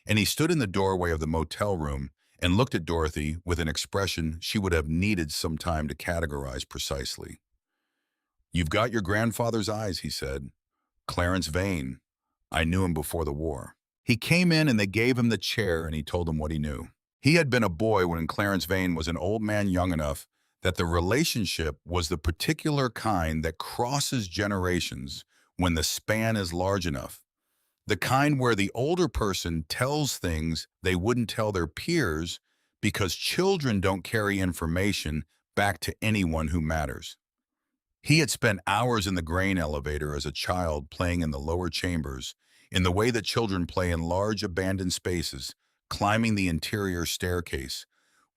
and he stood in the doorway of the motel room and looked at Dorothy with an expression she would have needed some time to categorize precisely. "You've got your grandfather's eyes," he said. "Clarence Vane. I knew him before the war." He came in and they gave him the chair and he told them what he knew. He had been a boy when Clarence Vane was an old man young enough that the relationship was the particular kind that crosses generations when the span is large enough. The kind where the older person tells things they wouldn't tell their peers because children don't carry information back to anyone who matters. He had spent hours in the grain elevator as a child playing in the lower chambers in the way that children play in large abandoned spaces, climbing the interior staircase,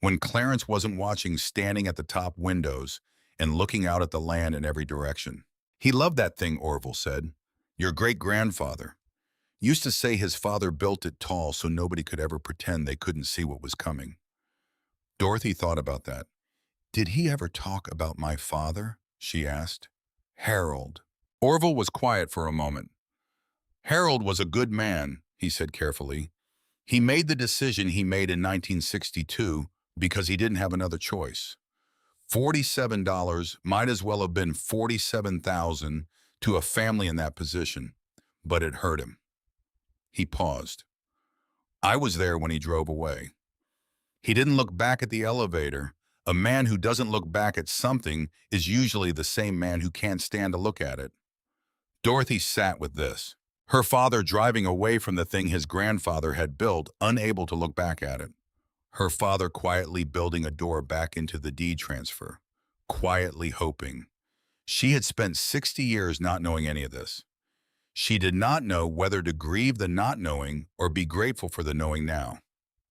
when Clarence wasn't watching, standing at the top windows and looking out at the land in every direction. He loved that thing, Orville said. Your great-grandfather used to say his father built it tall so nobody could ever pretend they couldn't see what was coming. Dorothy thought about that. Did he ever talk about my father? She asked. Harold. Orville was quiet for a moment. Harold was a good man, he said carefully. He made the decision he made in 1962 because he didn't have another choice. $47 might as well have been $47,000 to a family in that position, but it hurt him. He paused. I was there when he drove away. He didn't look back at the elevator. A man who doesn't look back at something is usually the same man who can't stand to look at it. Dorothy sat with this. Her father driving away from the thing his grandfather had built, unable to look back at it. Her father quietly building a door back into the deed transfer, quietly hoping. She had spent 60 years not knowing any of this. She did not know whether to grieve the not knowing or be grateful for the knowing now.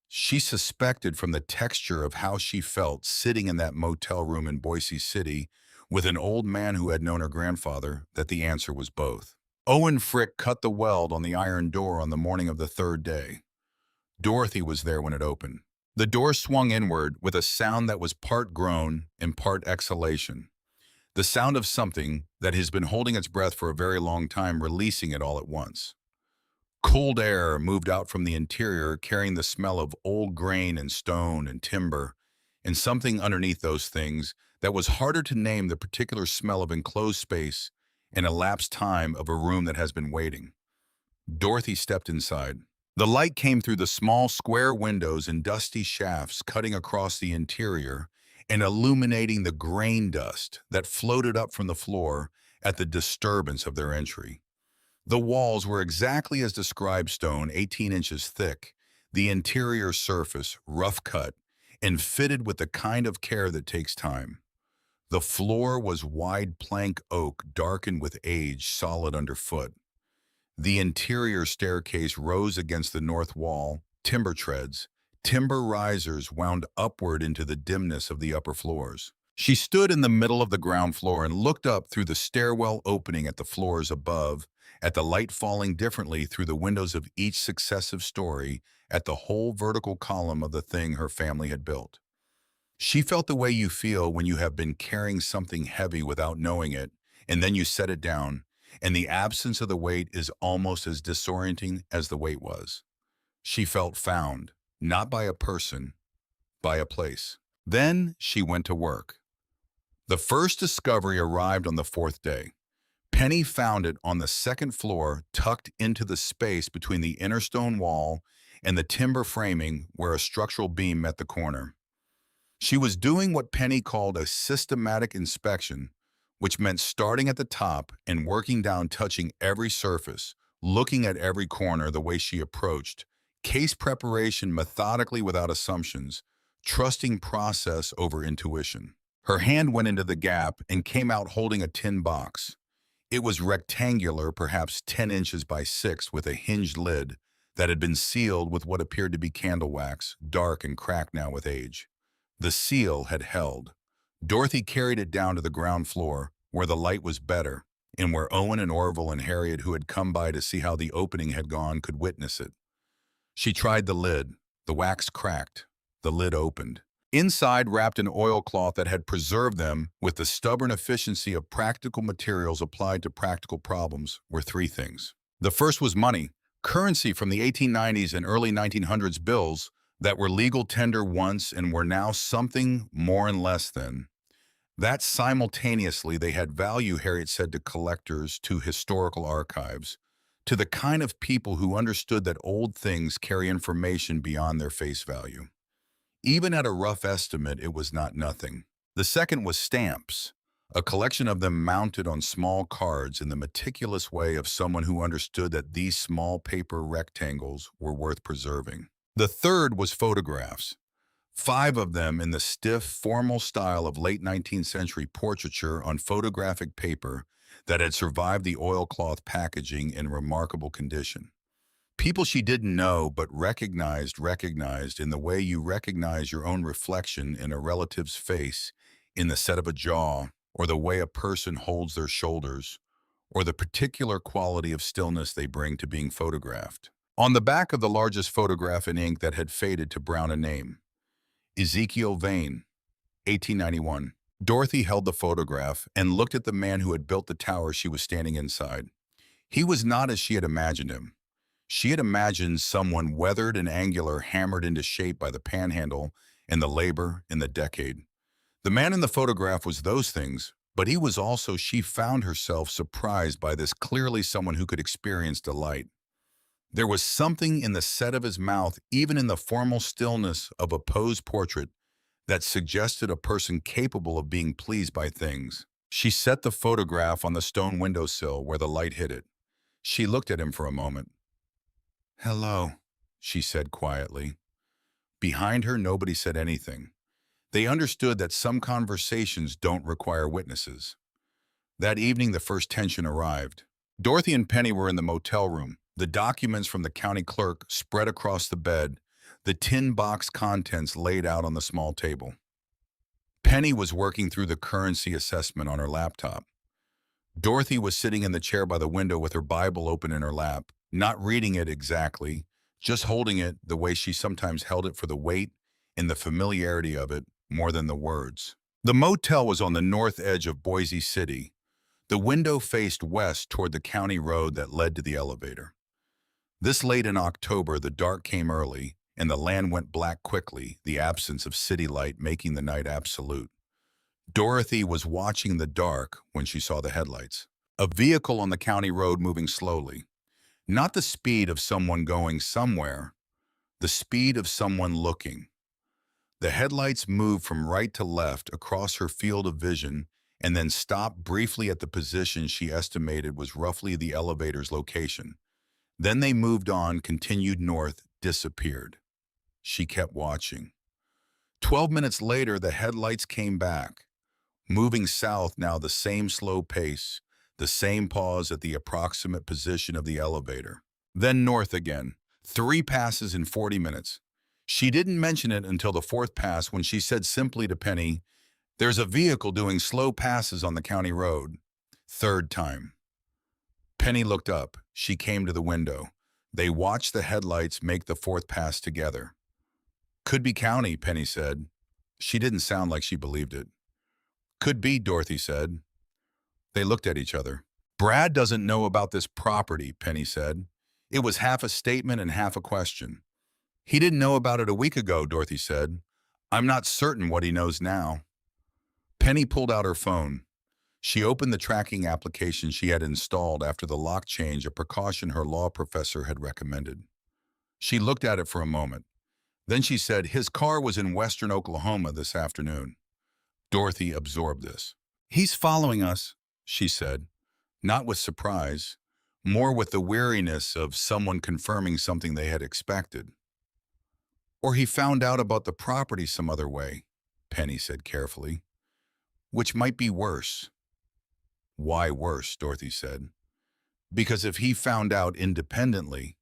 She suspected from the texture of how she felt sitting in that motel room in Boise City with an old man who had known her grandfather that the answer was both. Owen Frick cut the weld on the iron door on the morning of the third day. Dorothy was there when it opened. The door swung inward with a sound that was part groan and part exhalation. The sound of something that has been holding its breath for a very long time, releasing it all at once. Cold air moved out from the interior, carrying the smell of old grain and stone and timber, and something underneath those things that was harder to name, the particular smell of enclosed space and elapsed time of a room that has been waiting. Dorothy stepped inside. The light came through the small square windows and dusty shafts cutting across the interior and illuminating the grain dust that floated up from the floor at the disturbance of their entry. The walls were exactly as described, stone 18 inches thick, the interior surface rough cut and fitted with the kind of care that takes time. The floor was wide plank oak, darkened with age, solid underfoot. The interior staircase rose against the north wall, timber treads, timber risers wound upward into the dimness of the upper floors. She stood in the middle of the ground floor and looked up through the stairwell opening at the floors above, at the light falling differently through the windows of each successive story, at the whole vertical column of the thing her family had built. She felt the way you feel when you have been carrying something heavy without knowing it, and then you set it down, and the absence of the weight is almost as disorienting as the weight was. She felt found, not by a person, by a place. Then she went to work. The first discovery arrived on the fourth day. Penny found it on the second floor, tucked into the space between the inner stone wall and the timber framing where a structural beam met the corner. She was doing what Penny called a systematic inspection, which meant starting at the top and working down, touching every surface, looking at every corner the way she approached, case preparation methodically without assumptions, trusting process over intuition. Her hand went into the gap and came out holding a tin box. It was rectangular, perhaps 10 inches by 6, with a hinged lid that had been sealed with what appeared to be candle wax, dark and cracked now with age. The seal had held. Dorothy carried it down to the ground floor, where the light was better, and where Owen and Orville and Harriet, who had come by to see how the opening had gone, could witness it. She tried the lid. The wax cracked. The lid opened. Inside, wrapped in oilcloth that had preserved them with the stubborn efficiency of practical materials applied to practical problems, were 3 things. The first was money, currency from the 1890s and early 1900s bills that were legal tender once and were now something more and less than. That simultaneously they had value, Harriet said, to collectors, to historical archives, to the kind of people who understood that old things carry information beyond their face value. Even at a rough estimate, it was not nothing. The second was stamps, a collection of them mounted on small cards in the meticulous way of someone who understood that these small paper rectangles were worth preserving. The third was photographs, 5 of them in the stiff, formal style of late 19th century portraiture on photographic paper that had survived the oilcloth packaging in remarkable condition. People she didn't know but recognized in the way you recognize your own reflection in a relative's face, in the set of a jaw, or the way a person holds their shoulders, or the particular quality of stillness they bring to being photographed. On the back of the largest photograph in ink that had faded to brown a name, Ezekiel Vane, 1891. Dorothy held the photograph and looked at the man who had built the tower she was standing inside. He was not as she had imagined him. She had imagined someone weathered and angular, hammered into shape by the panhandle and the labor and the decade. The man in the photograph was those things, but he was also, she found herself surprised by this, clearly someone who could experience delight. There was something in the set of his mouth, even in the formal stillness of a posed portrait, that suggested a person capable of being pleased by things. She set the photograph on the stone windowsill where the light hit it. She looked at him for a moment. "Hello," she said quietly. Behind her, nobody said anything. They understood that some conversations don't require witnesses. That evening, the first tension arrived. Dorothy and Penny were in the motel room, the documents from the county clerk spread across the bed, the tin box contents laid out on the small table. Penny was working through the currency assessment on her laptop. Dorothy was sitting in the chair by the window with her Bible open in her lap, not reading it exactly, just holding it the way she sometimes held it, for the weight and the familiarity of it more than the words. The motel was on the north edge of Boise City. The window faced west toward the county road that led to the elevator. This late in October, the dark came early, and the land went black quickly, the absence of city light making the night absolute. Dorothy was watching the dark when she saw the headlights. A vehicle on the county road moving slowly. Not the speed of someone going somewhere, the speed of someone looking. The headlights moved from right to left across her field of vision and then stopped briefly at the position she estimated was roughly the elevator's location. Then they moved on, continued north, disappeared. She kept watching. 12 minutes later, the headlights came back, moving south now, the same slow pace, the same pause at the approximate position of the elevator. Then north again, 3 passes in 40 minutes. She didn't mention it until the 4th pass, when she said simply to Penny, "There's a vehicle doing slow passes on the county road." 3rd time. Penny looked up. She came to the window. They watched the headlights make the 4th pass together. "Could be county," Penny said. She didn't sound like she believed it. "Could be," Dorothy said. They looked at each other. "Brad doesn't know about this property," Penny said. It was half a statement and half a question. "He didn't know about it a week ago," Dorothy said. "I'm not certain what he knows now." Penny pulled out her phone. She opened the tracking application she had installed after the lock change, a precaution her law professor had recommended. She looked at it for a moment. Then she said, "His car was in western Oklahoma this afternoon." Dorothy absorbed this. "He's following us," she said, not with surprise, more with the weariness of someone confirming something they had expected. "Or he found out about the property some other way," Penny said carefully, "which might be worse." "Why worse?" Dorothy said. "Because if he found out independently,"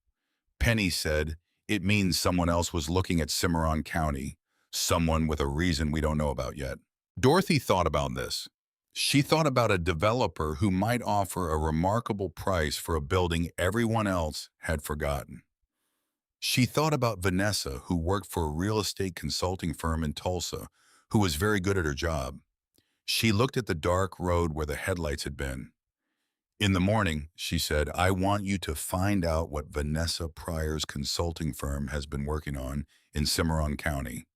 Penny said, "it means someone else was looking at Cimarron County, someone with a reason we don't know about yet." Dorothy thought about this. She thought about a developer who might offer a remarkable price for a building everyone else had forgotten. She thought about Vanessa, who worked for a real estate consulting firm in Tulsa, who was very good at her job. She looked at the dark road where the headlights had been. "In the morning," she said, "I want you to find out what Vanessa Pryor's consulting firm has been working on in Cimarron County."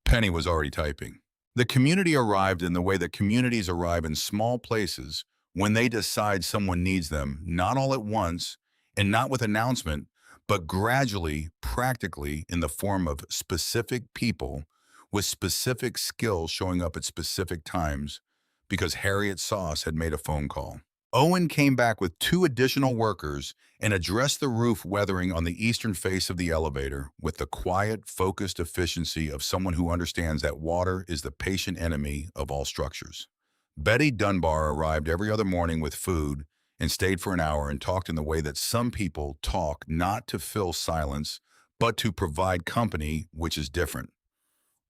Penny was already typing. The community arrived in the way that communities arrive in small places when they decide someone needs them, not all at once and not with announcement, but gradually, practically, in the form of specific people with specific skills showing up at specific times, because Harriet Sauce had made a phone call. Owen came back with 2 additional workers and addressed the roof weathering on the eastern face of the elevator with the quiet, focused efficiency of someone who understands that water is the patient enemy of all structures. Betty Dunbar arrived every other morning with food and stayed for an hour and talked in the way that some people talk, not to fill silence, but to provide company, which is different.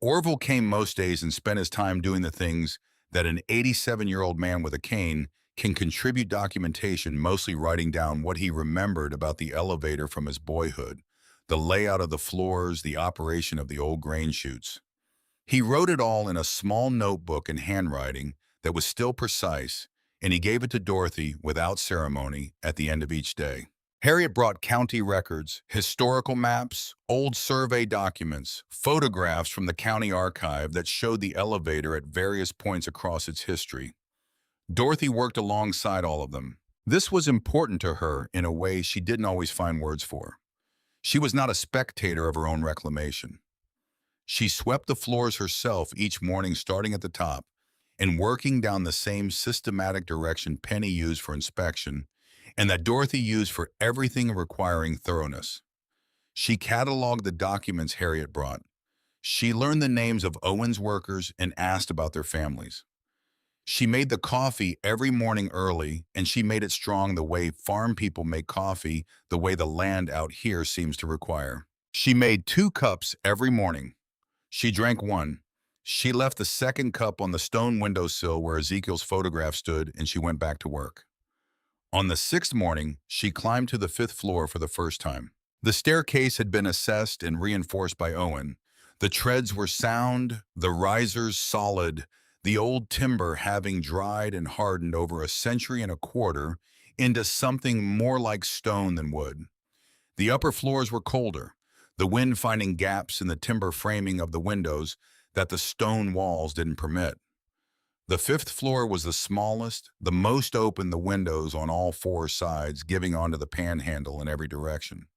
Orville came most days and spent his time doing the things that an 87-year-old man with a cane can contribute documentation, mostly writing down what he remembered about the elevator from his boyhood, the layout of the floors, the operation of the old grain chutes. He wrote it all in a small notebook in handwriting that was still precise, and he gave it to Dorothy without ceremony at the end of each day. Harriet brought county records, historical maps, old survey documents, photographs from the county archive that showed the elevator at various points across its history. Dorothy worked alongside all of them. This was important to her in a way she didn't always find words for. She was not a spectator of her own reclamation. She swept the floors herself each morning, starting at the top and working down the same systematic direction Penny used for inspection and that Dorothy used for everything requiring thoroughness. She cataloged the documents Harriet brought. She learned the names of Owen's workers and asked about their families. She made the coffee every morning early, and she made it strong the way farm people make coffee, the way the land out here seems to require. She made 2 cups every morning. She drank one. She left the second cup on the stone windowsill where Ezekiel's photograph stood, and she went back to work. On the 6th morning, she climbed to the 5th floor for the first time. The staircase had been assessed and reinforced by Owen. The treads were sound, the risers solid, the old timber having dried and hardened over a century and a quarter into something more like stone than wood. The upper floors were colder, the wind finding gaps in the timber framing of the windows that the stone walls didn't permit. The 5th floor was the smallest, the most open, the windows on all 4 sides giving onto the panhandle in every direction.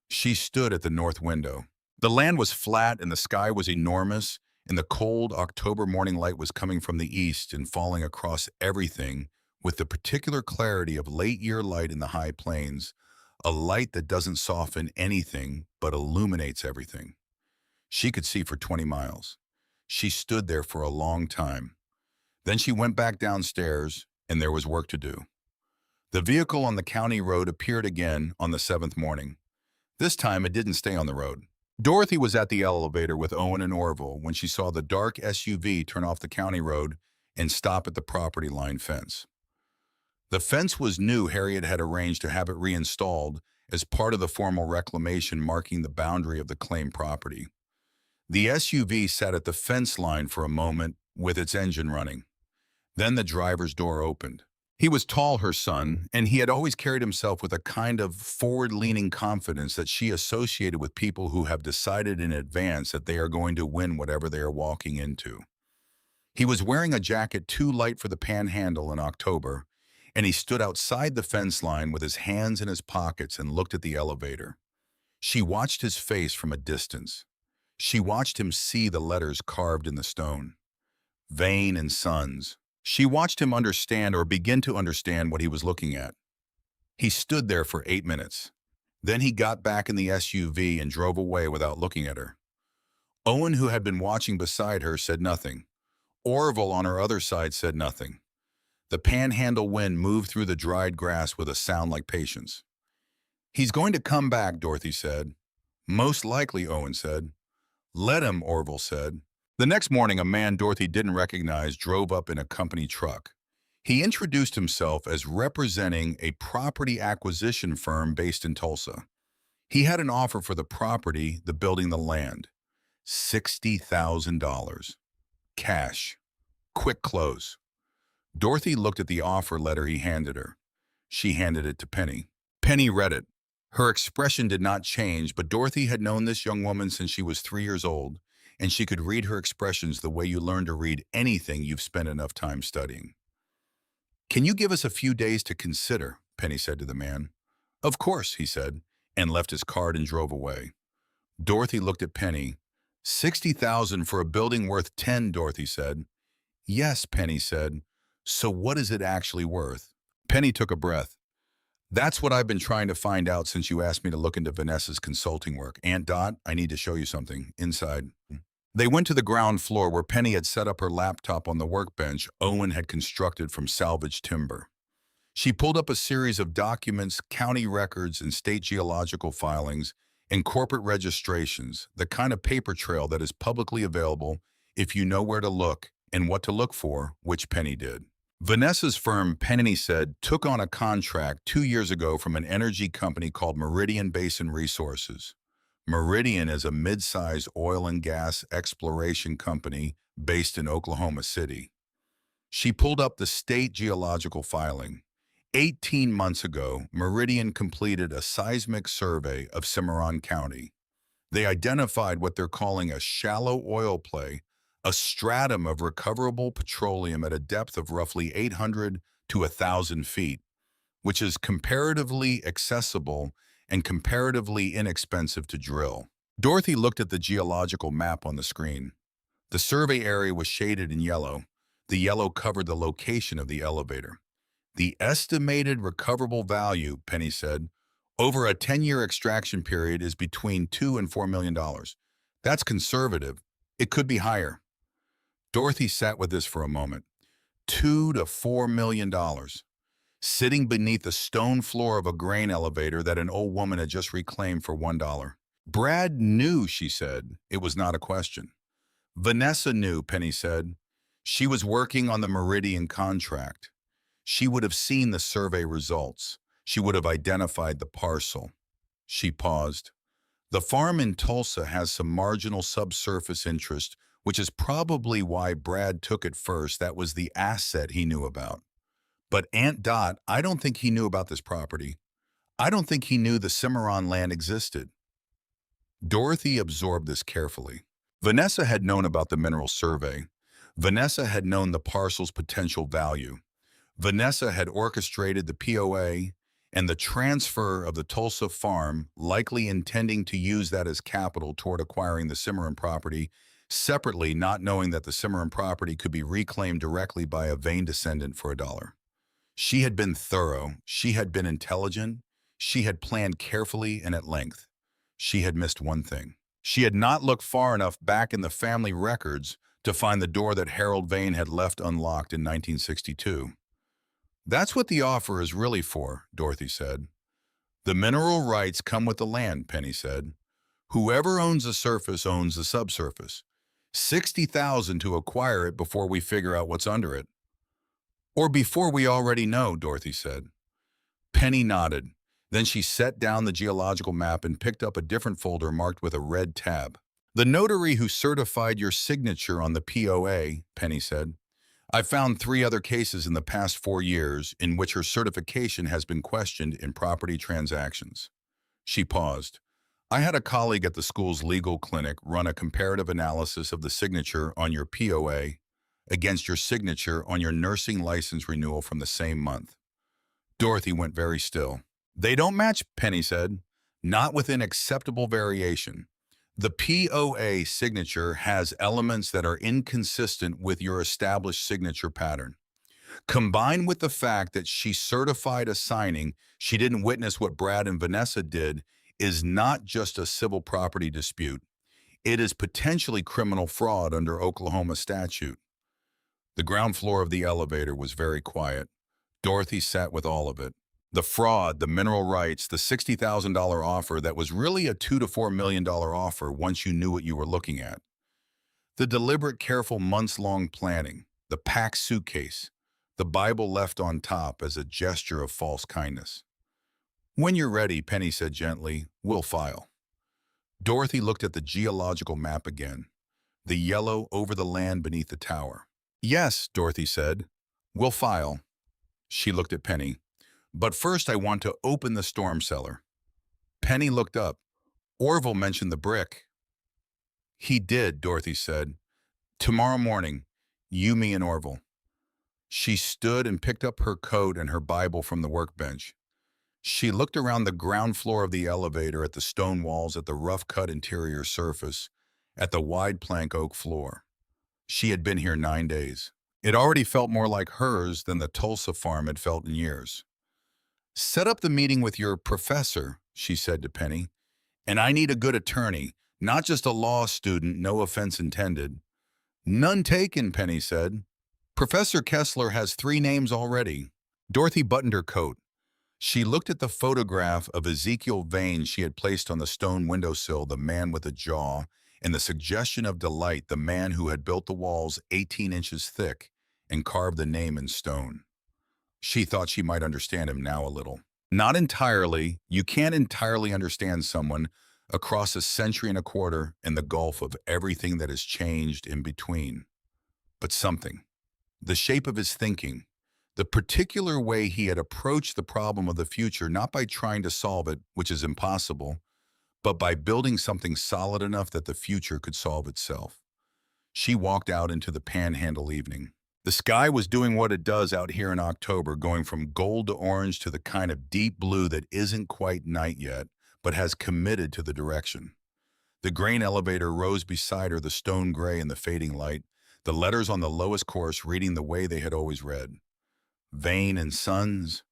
She stood at the north window. The land was flat and the sky was enormous, and the cold October morning light was coming from the east and falling across everything with the particular clarity of late-year light in the high plains, a light that doesn't soften anything but illuminates everything. She could see for 20 miles. She stood there for a long time. Then she went back downstairs, and there was work to do. The vehicle on the county road appeared again on the 7th morning. This time it didn't stay on the road. Dorothy was at the elevator with Owen and Orville when she saw the dark SUV turn off the county road and stop at the property line fence. The fence was new. Harriet had arranged to have it reinstalled as part of the formal reclamation marking the boundary of the claimed property. The SUV sat at the fence line for a moment with its engine running. Then the driver's door opened. He was tall, her son, and he had always carried himself with a kind of forward-leaning confidence that she associated with people who have decided in advance that they are going to win whatever they are walking into. He was wearing a jacket too light for the panhandle in October, and he stood outside the fence line with his hands in his pockets and looked at the elevator. She watched his face from a distance. She watched him see the letters carved in the stone. Vane and Sons. She watched him understand or begin to understand what he was looking at. He stood there for 8 minutes. Then he got back in the SUV and drove away without looking at her. Owen, who had been watching beside her, said nothing. Orville on her other side said nothing. The panhandle wind moved through the dried grass with a sound like patience. "He's going to come back," Dorothy said. "Most likely," Owen said. "Let him," Orville said. The next morning, a man Dorothy didn't recognize drove up in a company truck. He introduced himself as representing a property acquisition firm based in Tulsa. He had an offer for the property, the building, the land. $60,000. Cash. Quick close. Dorothy looked at the offer letter he handed her. She handed it to Penny. Penny read it. Her expression did not change, but Dorothy had known this young woman since she was 3 years old, and she could read her expressions the way you learn to read anything you've spent enough time studying. "Can you give us a few days to consider?" Penny said to the man. "Of course," he said, and left his card and drove away. Dorothy looked at Penny. $60,000 for a building worth 10, Dorothy said. "Yes," Penny said. "So what is it actually worth?" Penny took a breath. "That's what I've been trying to find out since you asked me to look into Vanessa's consulting work. Aunt Dot, I need to show you something. Inside." They went to the ground floor where Penny had set up her laptop on the workbench Owen had constructed from salvaged timber. She pulled up a series of documents, county records, and state geological filings, and corporate registrations, the kind of paper trail that is publicly available if you know where to look and what to look for, which Penny did. Vanessa's firm, Penny said, took on a contract 2 years ago from an energy company called Meridian Basin Resources. Meridian is a mid-sized oil and gas exploration company based in Oklahoma City. She pulled up the state geological filing. 18 months ago, Meridian completed a seismic survey of Cimarron County. They identified what they're calling a shallow oil play, a stratum of recoverable petroleum at a depth of roughly 800 to 1,000 feet, which is comparatively accessible and comparatively inexpensive to drill. Dorothy looked at the geological map on the screen. The survey area was shaded in yellow. The yellow covered the location of the elevator. The estimated recoverable value, Penny said, over a 10-year extraction period is between $2 and $4 million. That's conservative. It could be higher. Dorothy sat with this for a moment. $2 to $4 million, sitting beneath the stone floor of a grain elevator that an old woman had just reclaimed for $1. Brad knew, she said. It was not a question. Vanessa knew, Penny said. She was working on the Meridian contract. She would have seen the survey results. She would have identified the parcel. She paused. The farm in Tulsa has some marginal subsurface interest, which is probably why Brad took it first. That was the asset he knew about. But Aunt Dot, I don't think he knew about this property. I don't think he knew the Cimarron land existed. Dorothy absorbed this carefully. Vanessa had known about the mineral survey. Vanessa had known the parcel's potential value. Vanessa had orchestrated the POA and the transfer of the Tulsa farm, likely intending to use that as capital toward acquiring the Cimarron property, separately not knowing that the Cimarron property could be reclaimed directly by a Vane descendant for $1. She had been thorough. She had been intelligent. She had planned carefully and at length. She had missed one thing. She had not looked far enough back in the family records to find the door that Harold Vane had left unlocked in 1962. That's what the offer is really for, Dorothy said. The mineral rights come with the land, Penny said. Whoever owns the surface owns the subsurface. $60,000 to acquire it before we figure out what's under it. Or before we already know, Dorothy said. Penny nodded. Then she set down the geological map and picked up a different folder marked with a red tab. The notary who certified your signature on the POA, Penny said. I found 3 other cases in the past 4 years in which her certification has been questioned in property transactions. She paused. I had a colleague at the school's legal clinic run a comparative analysis of the signature on your POA against your signature on your nursing license renewal from the same month. Dorothy went very still. They don't match, Penny said. Not within acceptable variation. The POA signature has elements that are inconsistent with your established signature pattern. Combined with the fact that she certified a signing, she didn't witness what Brad and Vanessa did, is not just a civil property dispute. It is potentially criminal fraud under Oklahoma statute. The ground floor of the elevator was very quiet. Dorothy sat with all of it. The fraud, the mineral rights, the $60,000 offer that was really a $2 to $4 million offer once you knew what you were looking at. The deliberate, careful, months-long planning, the packed suitcase, the Bible left on top as a gesture of false kindness. When you're ready, Penny said gently, we'll file. Dorothy looked at the geological map again, the yellow over the land beneath the tower. Yes, Dorothy said, we'll file. She looked at Penny. But first I want to open the storm cellar. Penny looked up. Orville mentioned the brick. He did, Dorothy said. Tomorrow morning, you, me, and Orville. She stood and picked up her coat and her Bible from the workbench. She looked around the ground floor of the elevator at the stone walls, at the rough-cut interior surface, at the wide plank oak floor. She had been here 9 days. It already felt more like hers than the Tulsa farm had felt in years. Set up the meeting with your professor, she said to Penny. And I need a good attorney, not just a law student, no offense intended. None taken, Penny said. Professor Kessler has 3 names already. Dorothy buttoned her coat. She looked at the photograph of Ezekiel Vane she had placed on the stone windowsill, the man with a jaw, and the suggestion of delight, the man who had built the walls 18 inches thick and carved the name in stone. She thought she might understand him now a little. Not entirely. You can't entirely understand someone across a century and a quarter in the gulf of everything that has changed in between. But something. The shape of his thinking, the particular way he had approached the problem of the future, not by trying to solve it, which is impossible, but by building something solid enough that the future could solve itself. She walked out into the panhandle evening. The sky was doing what it does out here in October, going from gold to orange to the kind of deep blue that isn't quite night yet, but has committed to the direction. The grain elevator rose beside her, the stone gray in the fading light, the letters on the lowest course reading the way they had always read. Vane and Sons.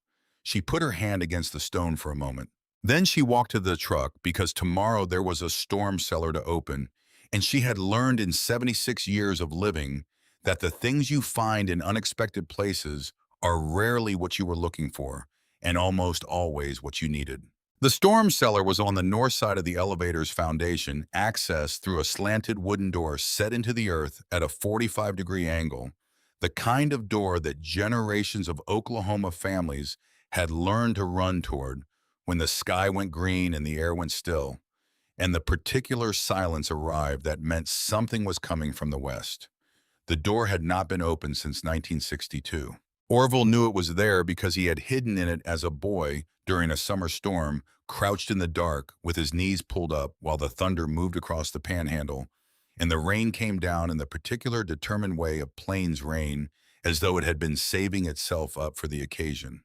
She put her hand against the stone for a moment. Then she walked to the truck because tomorrow there was a storm cellar to open, and she had learned in 76 years of living that the things you find in unexpected places are rarely what you were looking for, and almost always what you needed. The storm cellar was on the north side of the elevator's foundation, accessed through a slanted wooden door set into the earth at a 45-degree angle, the kind of door that generations of Oklahoma families had learned to run toward when the sky went green and the air went still, and the particular silence arrived that meant something was coming from the west. The door had not been opened since 1962. Orville knew it was there because he had hidden in it as a boy during a summer storm, crouched in the dark with his knees pulled up while the thunder moved across the panhandle, and the rain came down in the particular determined way of plains rain, as though it had been saving itself up for the occasion.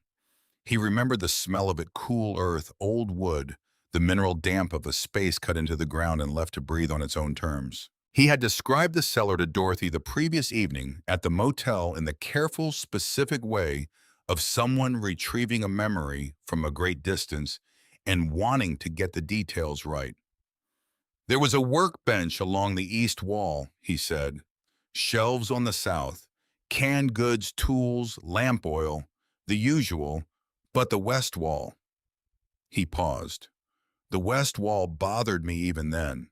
He remembered the smell of it, cool earth, old wood, the mineral damp of a space cut into the ground and left to breathe on its own terms. He had described the cellar to Dorothy the previous evening at the motel in the careful, specific way of someone retrieving a memory from a great distance and wanting to get the details right. There was a workbench along the east wall, he said, shelves on the south, canned goods, tools, lamp oil, the usual, but the west wall. He paused. The west wall bothered me even then.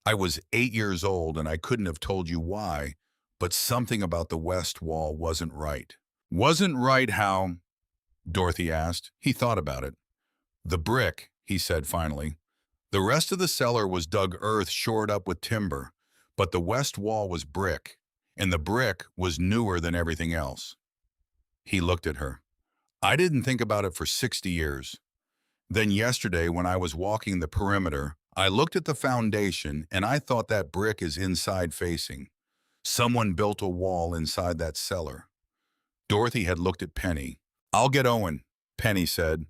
I was 8 years old and I couldn't have told you why, but something about the west wall wasn't right. Wasn't right how? Dorothy asked. He thought about it. The brick, he said finally. The rest of the cellar was dug earth shored up with timber, but the west wall was brick, and the brick was newer than everything else. He looked at her. I didn't think about it for 60 years. Then yesterday, when I was walking the perimeter, I looked at the foundation and I thought that brick is inside facing. Someone built a wall inside that cellar. Dorothy had looked at Penny. I'll get Owen, Penny said.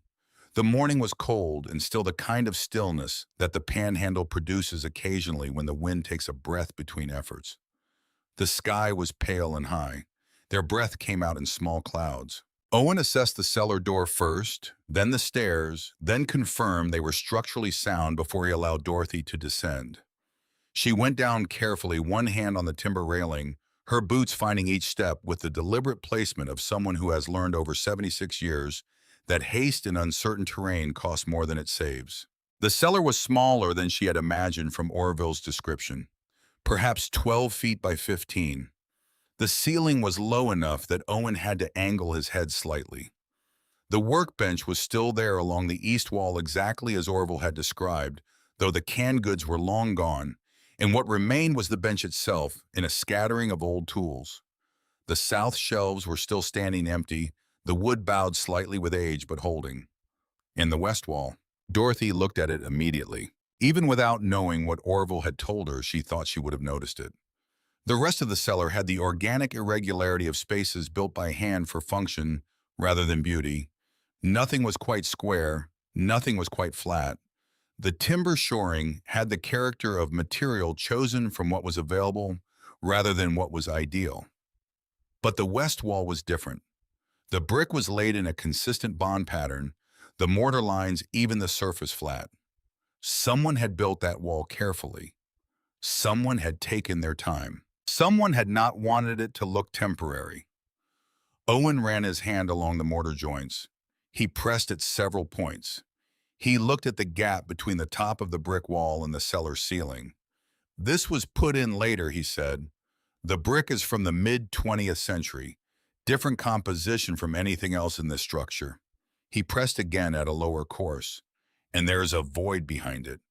The morning was cold and still the kind of stillness that the panhandle produces occasionally when the wind takes a breath between efforts. The sky was pale and high. Their breath came out in small clouds. Owen assessed the cellar door first, then the stairs, then confirmed they were structurally sound before he allowed Dorothy to descend. She went down carefully, one hand on the timber railing, her boots finding each step with the deliberate placement of someone who has learned over 76 years that haste in uncertain terrain costs more than it saves. The cellar was smaller than she had imagined from Orville's description, perhaps 12 feet by 15. The ceiling was low enough that Owen had to angle his head slightly. The workbench was still there along the east wall exactly as Orville had described, though the canned goods were long gone, and what remained was the bench itself in a scattering of old tools. The south shelves were still standing empty, the wood bowed slightly with age but holding. And the west wall. Dorothy looked at it immediately. Even without knowing what Orville had told her, she thought she would have noticed it. The rest of the cellar had the organic irregularity of spaces built by hand for function rather than beauty. Nothing was quite square, nothing was quite flat. The timber shoring had the character of material chosen from what was available rather than what was ideal. But the west wall was different. The brick was laid in a consistent bond pattern, the mortar lines even the surface flat. Someone had built that wall carefully. Someone had taken their time. Someone had not wanted it to look temporary. Owen ran his hand along the mortar joints. He pressed at several points. He looked at the gap between the top of the brick wall and the cellar ceiling. This was put in later, he said. The brick is from the mid-20th century, different composition from anything else in this structure. He pressed again at a lower course, and there is a void behind it.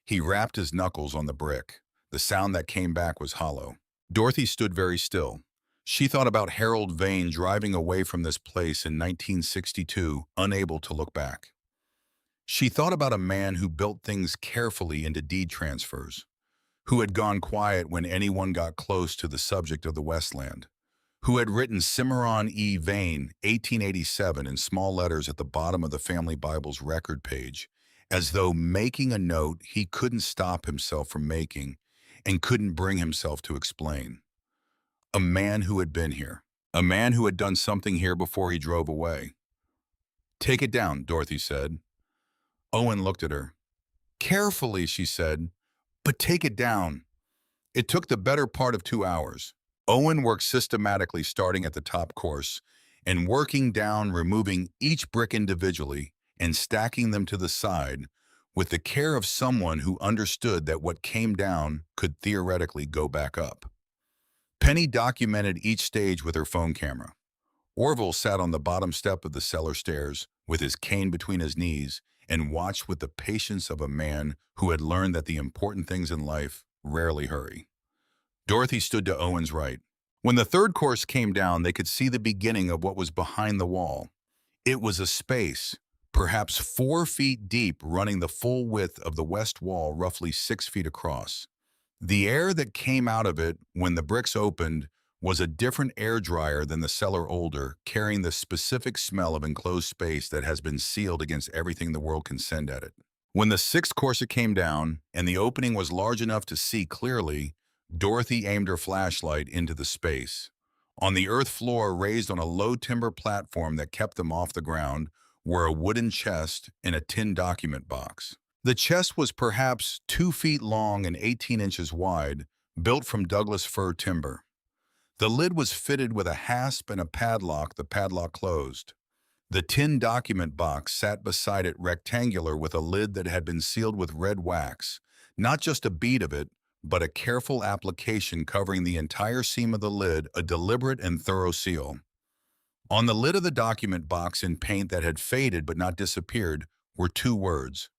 He rapped his knuckles on the brick. The sound that came back was hollow. Dorothy stood very still. She thought about Harold Vane driving away from this place in 1962, unable to look back. She thought about a man who built things carefully into deed transfers, who had gone quiet when anyone got close to the subject of the Westland, who had written Cimarron E. Vane, 1887, in small letters at the bottom of the family Bible's record page, as though making a note he couldn't stop himself from making and couldn't bring himself to explain. A man who had been here. A man who had done something here before he drove away. "Take it down," Dorothy said. Owen looked at her. "Carefully," she said, "but take it down." It took the better part of 2 hours. Owen worked systematically, starting at the top course and working down, removing each brick individually and stacking them to the side with the care of someone who understood that what came down could theoretically go back up. Penny documented each stage with her phone camera. Orville sat on the bottom step of the cellar stairs with his cane between his knees and watched with the patience of a man who had learned that the important things in life rarely hurry. Dorothy stood to Owen's right. When the third course came down, they could see the beginning of what was behind the wall. It was a space, perhaps 4 feet deep, running the full width of the west wall, roughly 6 feet across. The air that came out of it when the bricks opened was a different air dryer than the cellar older, carrying the specific smell of enclosed space that has been sealed against everything the world can send at it. When the sixth course came down and the opening was large enough to see clearly, Dorothy aimed her flashlight into the space. On the earth floor, raised on a low timber platform that kept them off the ground, were a wooden chest and a tin document box. The chest was perhaps 2 feet long and 18 inches wide, built from Douglas fir timber. The lid was fitted with a hasp and a padlock. The padlock closed. The tin document box sat beside it, rectangular, with a lid that had been sealed with red wax, not just a bead of it, but a careful application covering the entire seam of the lid, a deliberate and thorough seal. On the lid of the document box, in paint that had faded but not disappeared, were 2 words: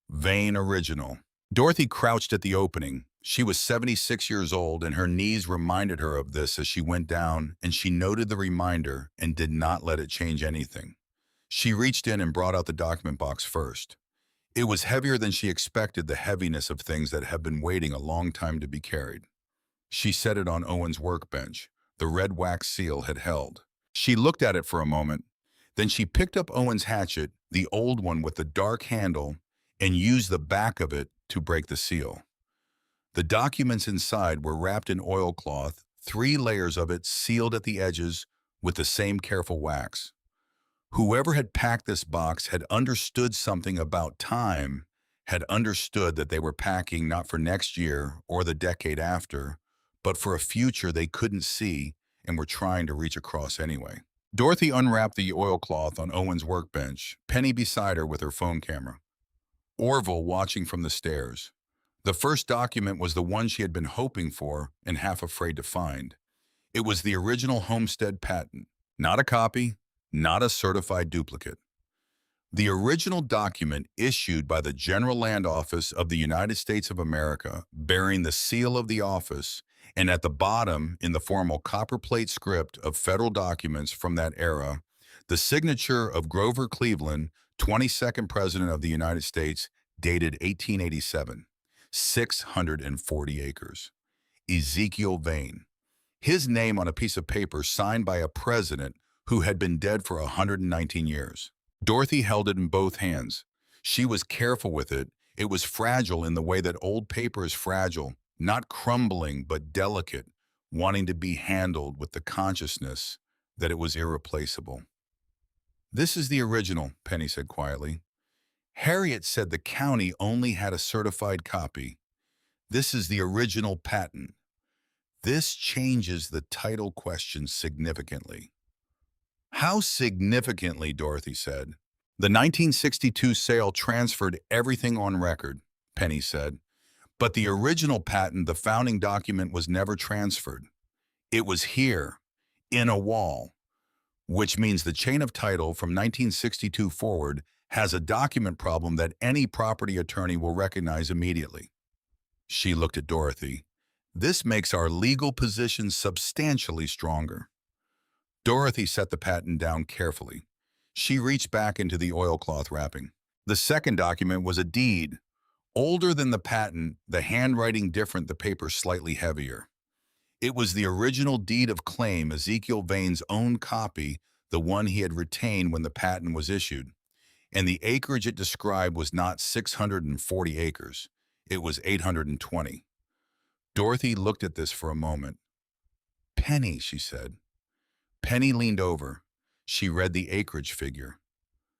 Vane Original. Dorothy crouched at the opening. She was 76 years old, and her knees reminded her of this as she went down, and she noted the reminder and did not let it change anything. She reached in and brought out the document box first. It was heavier than she expected, the heaviness of things that have been waiting a long time to be carried. She set it on Owen's workbench. The red wax seal had held. She looked at it for a moment. Then she picked up Owen's hatchet, the old one with the dark handle, and used the back of it to break the seal. The documents inside were wrapped in oilcloth, 3 layers of it sealed at the edges with the same careful wax. Whoever had packed this box had understood something about time, had understood that they were packing not for next year or the decade after, but for a future they couldn't see and were trying to reach across anyway. Dorothy unwrapped the oilcloth on Owen's workbench, Penny beside her with her phone camera, Orville watching from the stairs. The first document was the one she had been hoping for and half afraid to find. It was the original homestead patent, not a copy, not a certified duplicate. The original document issued by the General Land Office of the United States of America, bearing the seal of the office, and at the bottom, in the formal copperplate script of federal documents from that era, the signature of Grover Cleveland, 22nd President of the United States, dated 1887. 640 acres. Ezekiel Vane. His name on a piece of paper signed by a president who had been dead for 119 years. Dorothy held it in both hands. She was careful with it. It was fragile in the way that old paper is fragile, not crumbling but delicate, wanting to be handled with the consciousness that it was irreplaceable. "This is the original," Penny said quietly. "Harriet said the county only had a certified copy. This is the original patent. This changes the title question significantly." How significantly, Dorothy said. The 1962 sale transferred everything on record, Penny said. But the original patent, the founding document, was never transferred. It was here, in a wall, which means the chain of title from 1962 forward has a document problem that any property attorney will recognize immediately. She looked at Dorothy. This makes our legal position substantially stronger. Dorothy set the patent down carefully. She reached back into the oilcloth wrapping. The second document was a deed. Older than the patent, the handwriting different, the paper slightly heavier. It was the original deed of claim, Ezekiel Vane's own copy, the one he had retained when the patent was issued. And the acreage it described was not 640 acres. It was 820. Dorothy looked at this for a moment. Penny, she said. Penny leaned over. She read the acreage figure.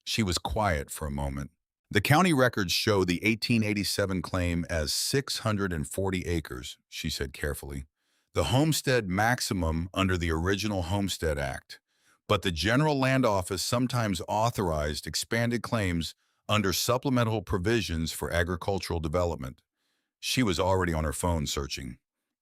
She was quiet for a moment. The county records show the 1887 claim as 640 acres, she said carefully. The homestead maximum under the original Homestead Act. But the General Land Office sometimes authorized expanded claims under supplemental provisions for agricultural development. She was already on her phone searching.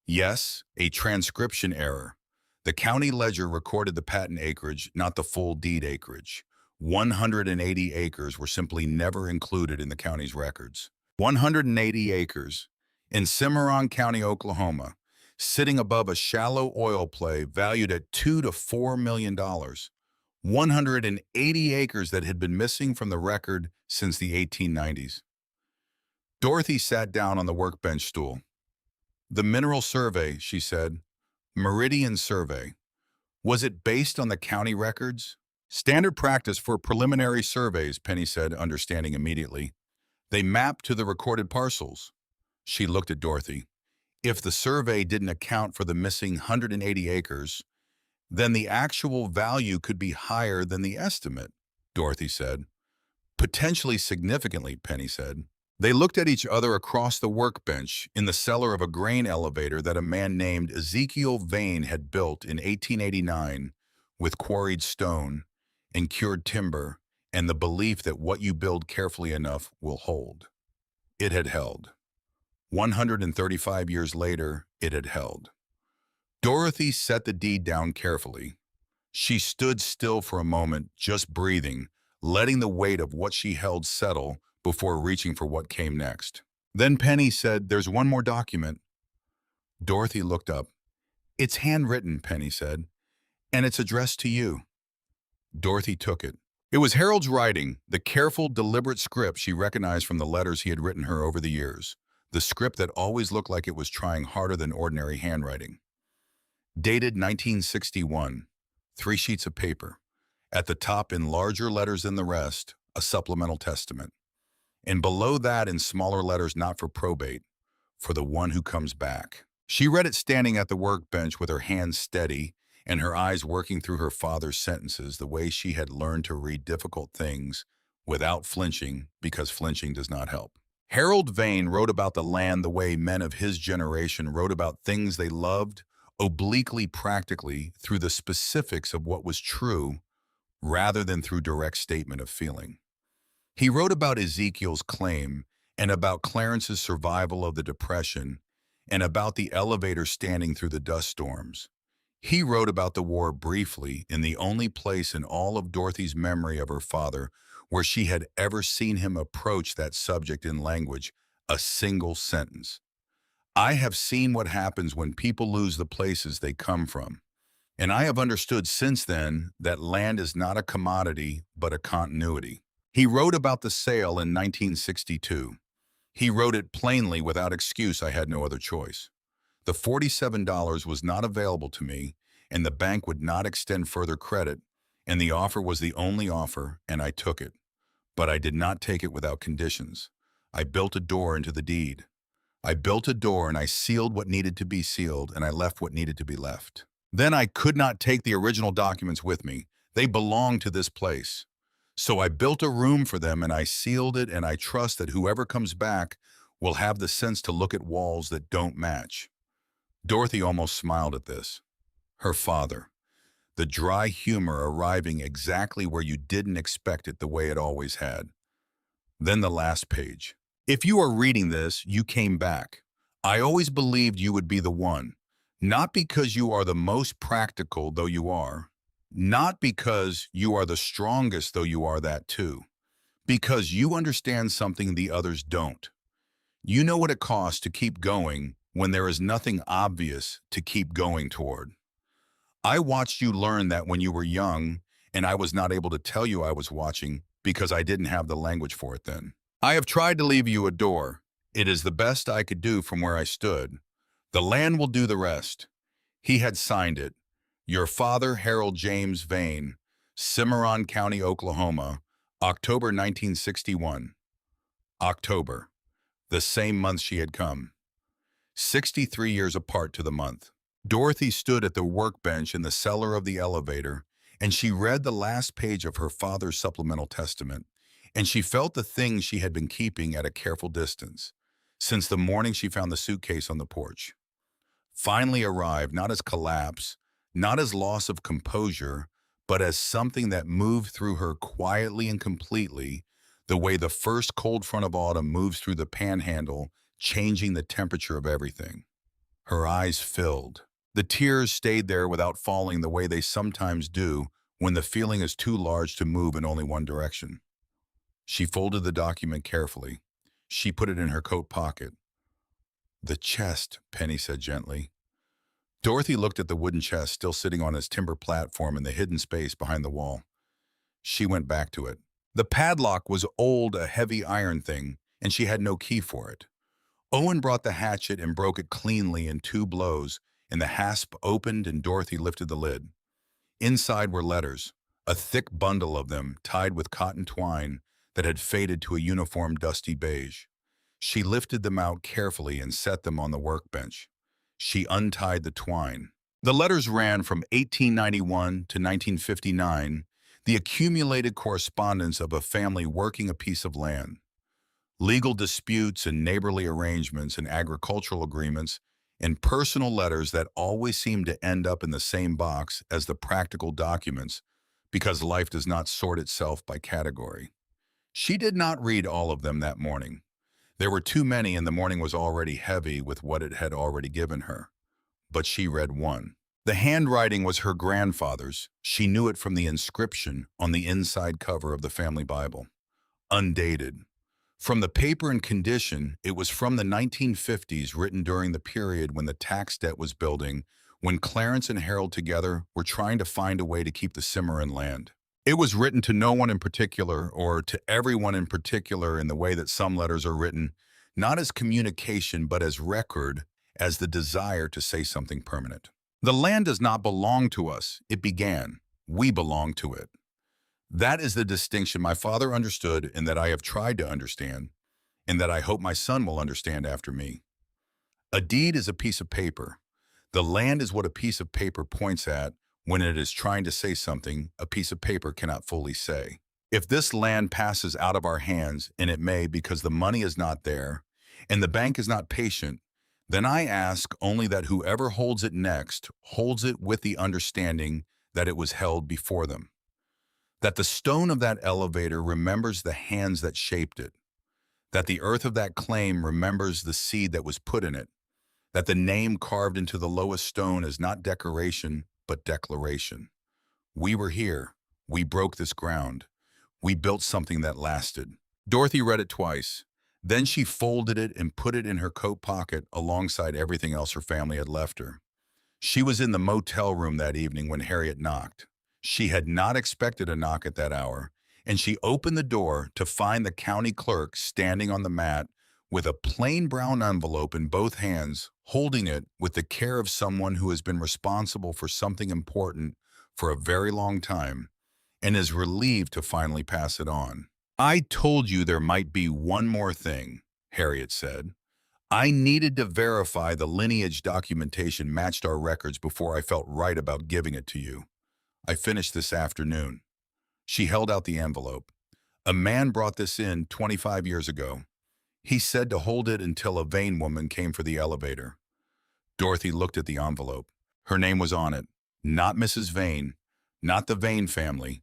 Yes, a transcription error. The county ledger recorded the patent acreage, not the full deed acreage. 180 acres were simply never included in the county's records. 180 acres in Cimarron County, Oklahoma, sitting above a shallow oil play valued at $2 to $4 million. 180 acres that had been missing from the record since the 1890s. Dorothy sat down on the workbench stool. The mineral survey, she said, Meridian Survey. Was it based on the county records? Standard practice for preliminary surveys, Penny said, understanding immediately. They map to the recorded parcels. She looked at Dorothy. If the survey didn't account for the missing 180 acres, then the actual value could be higher than the estimate, Dorothy said. Potentially significantly, Penny said. They looked at each other across the workbench in the cellar of a grain elevator that a man named Ezekiel Vane had built in 1889 with quarried stone and cured timber and the belief that what you build carefully enough will hold. It had held. 135 years later, it had held. Dorothy set the deed down carefully. She stood still for a moment, just breathing, letting the weight of what she held settle before reaching for what came next. Then Penny said, "There's one more document." Dorothy looked up. "It's handwritten," Penny said, "and it's addressed to you." Dorothy took it. It was Harold's writing, the careful, deliberate script she recognized from the letters he had written her over the years, the script that always looked like it was trying harder than ordinary handwriting. Dated 1961, 3 sheets of paper. At the top, in larger letters than the rest, a supplemental testament. And below that, in smaller letters, not for probate, for the one who comes back. She read it standing at the workbench with her hands steady and her eyes working through her father's sentences the way she had learned to read difficult things without flinching, because flinching does not help. Harold Vane wrote about the land the way men of his generation wrote about things they loved, obliquely practically, through the specifics of what was true rather than through direct statement of feeling. He wrote about Ezekiel's claim and about Clarence's survival of the Depression and about the elevator standing through the dust storms. He wrote about the war briefly in the only place in all of Dorothy's memory of her father where she had ever seen him approach that subject in language, a single sentence. "I have seen what happens when people lose the places they come from. And I have understood since then that land is not a commodity, but a continuity." He wrote about the sale in 1962. He wrote it plainly, without excuse. "I had no other choice. The $47 was not available to me, and the bank would not extend further credit, and the offer was the only offer, and I took it. But I did not take it without conditions. I built a door into the deed. I built a door, and I sealed what needed to be sealed, and I left what needed to be left. Then I could not take the original documents with me. They belonged to this place. So I built a room for them, and I sealed it, and I trust that whoever comes back will have the sense to look at walls that don't match." Dorothy almost smiled at this. Her father. the dry humor arriving exactly where you didn't expect it the way it always had. Then the last page. If you are reading this, you came back. I always believed you would be the one. Not because you are the most practical, though you are. Not because you are the strongest, though you are that too. Because you understand something the others don't. You know what it costs to keep going when there is nothing obvious to keep going toward. I watched you learn that when you were young, and I was not able to tell you I was watching because I didn't have the language for it then. I have tried to leave you a door. It is the best I could do from where I stood. The land will do the rest. He had signed it. Your father, Harold James Vane, Cimarron County, Oklahoma, October 1961. October, the same month she had come. 63 years apart to the month. Dorothy stood at the workbench in the cellar of the elevator, and she read the last page of her father's supplemental testament, and she felt the things she had been keeping at a careful distance, since the morning she found the suitcase on the porch. Finally arrived not as collapse, not as loss of composure, but as something that moved through her quietly and completely, the way the first cold front of autumn moves through the panhandle, changing the temperature of everything. Her eyes filled. The tears stayed there without falling the way they sometimes do when the feeling is too large to move in only one direction. She folded the document carefully. She put it in her coat pocket. The chest, Penny said gently. Dorothy looked at the wooden chest still sitting on its timber platform in the hidden space behind the wall. She went back to it. The padlock was old, a heavy iron thing, and she had no key for it. Owen brought the hatchet and broke it cleanly in 2 blows, and the hasp opened and Dorothy lifted the lid. Inside were letters, a thick bundle of them tied with cotton twine that had faded to a uniform dusty beige. She lifted them out carefully and set them on the workbench. She untied the twine. The letters ran from 1891 to 1959, the accumulated correspondence of a family working a piece of land. Legal disputes and neighborly arrangements and agricultural agreements and personal letters that always seem to end up in the same box as the practical documents because life does not sort itself by category. She did not read all of them that morning. There were too many and the morning was already heavy with what it had already given her. But she read one. The handwriting was her grandfather's. She knew it from the inscription on the inside cover of the family Bible. Undated. From the paper and condition, it was from the 1950s, written during the period when the tax debt was building, when Clarence and Harold together were trying to find a way to keep the Cimarron land. It was written to no one in particular, or to everyone in particular in the way that some letters are written, not as communication but as record, as the desire to say something permanent. The land does not belong to us, it began. We belong to it. That is the distinction my father understood and that I have tried to understand, and that I hope my son will understand after me. A deed is a piece of paper. The land is what a piece of paper points at when it is trying to say something a piece of paper cannot fully say. If this land passes out of our hands, and it may because the money is not there, and the bank is not patient, then I ask only that whoever holds it next holds it with the understanding that it was held before them. That the stone of that elevator remembers the hands that shaped it, that the earth of that claim remembers the seed that was put in it, that the name carved into the lowest stone is not decoration, but declaration. We were here. We broke this ground. We built something that lasted. Dorothy read it twice. Then she folded it and put it in her coat pocket alongside everything else her family had left her. She was in the motel room that evening when Harriet knocked. She had not expected a knock at that hour, and she opened the door to find the county clerk standing on the mat with a plain brown envelope in both hands, holding it with the care of someone who has been responsible for something important for a very long time and is relieved to finally pass it on. I told you there might be one more thing, Harriet said. I needed to verify the lineage documentation matched our records before I felt right about giving it to you. I finished this afternoon. She held out the envelope. A man brought this in 25 years ago. He said to hold it until a Vane woman came for the elevator. Dorothy looked at the envelope. Her name was on it. Not Mrs. Vane, Not the Vane family,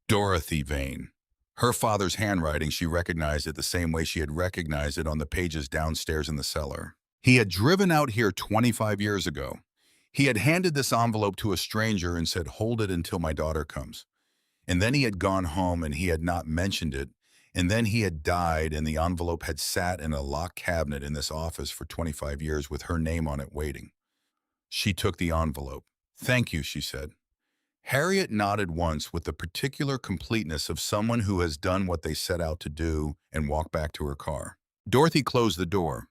Dorothy Vane. Her father's handwriting, she recognized it the same way she had recognized it on the pages downstairs in the cellar. He had driven out here 25 years ago. He had handed this envelope to a stranger and said, "Hold it until my daughter comes." And then he had gone home and he had not mentioned it. And then he had died and the envelope had sat in a locked cabinet in this office for 25 years with her name on it waiting. She took the envelope. "Thank you," she said. Harriet nodded once with the particular completeness of someone who has done what they set out to do and walked back to her car. Dorothy closed the door.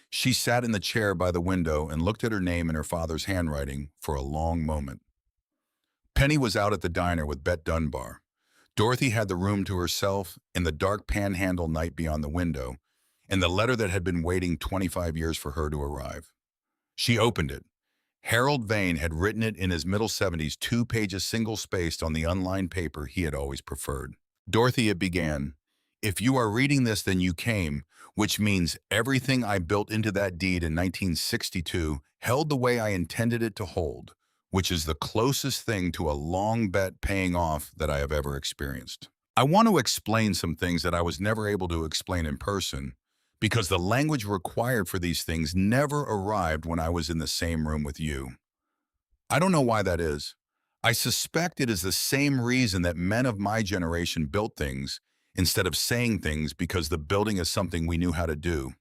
She sat in the chair by the window and looked at her name in her father's handwriting for a long moment. Penny was out at the diner with Bet Dunbar. Dorothy had the room to herself in the dark panhandle night beyond the window, and the letter that had been waiting 25 years for her to arrive. She opened it. Harold Vane had written it in his middle 70s, 2 pages single-spaced on the unlined paper he had always preferred. "Dorothy," it began, "if you are reading this, then you came, which means everything I built into that deed in 1962 held the way I intended it to hold, which is the closest thing to a long bet paying off that I have ever experienced. I want to explain some things that I was never able to explain in person, because the language required for these things never arrived when I was in the same room with you. I don't know why that is. I suspect it is the same reason that men of my generation built things instead of saying things, because the building is something we knew how to do,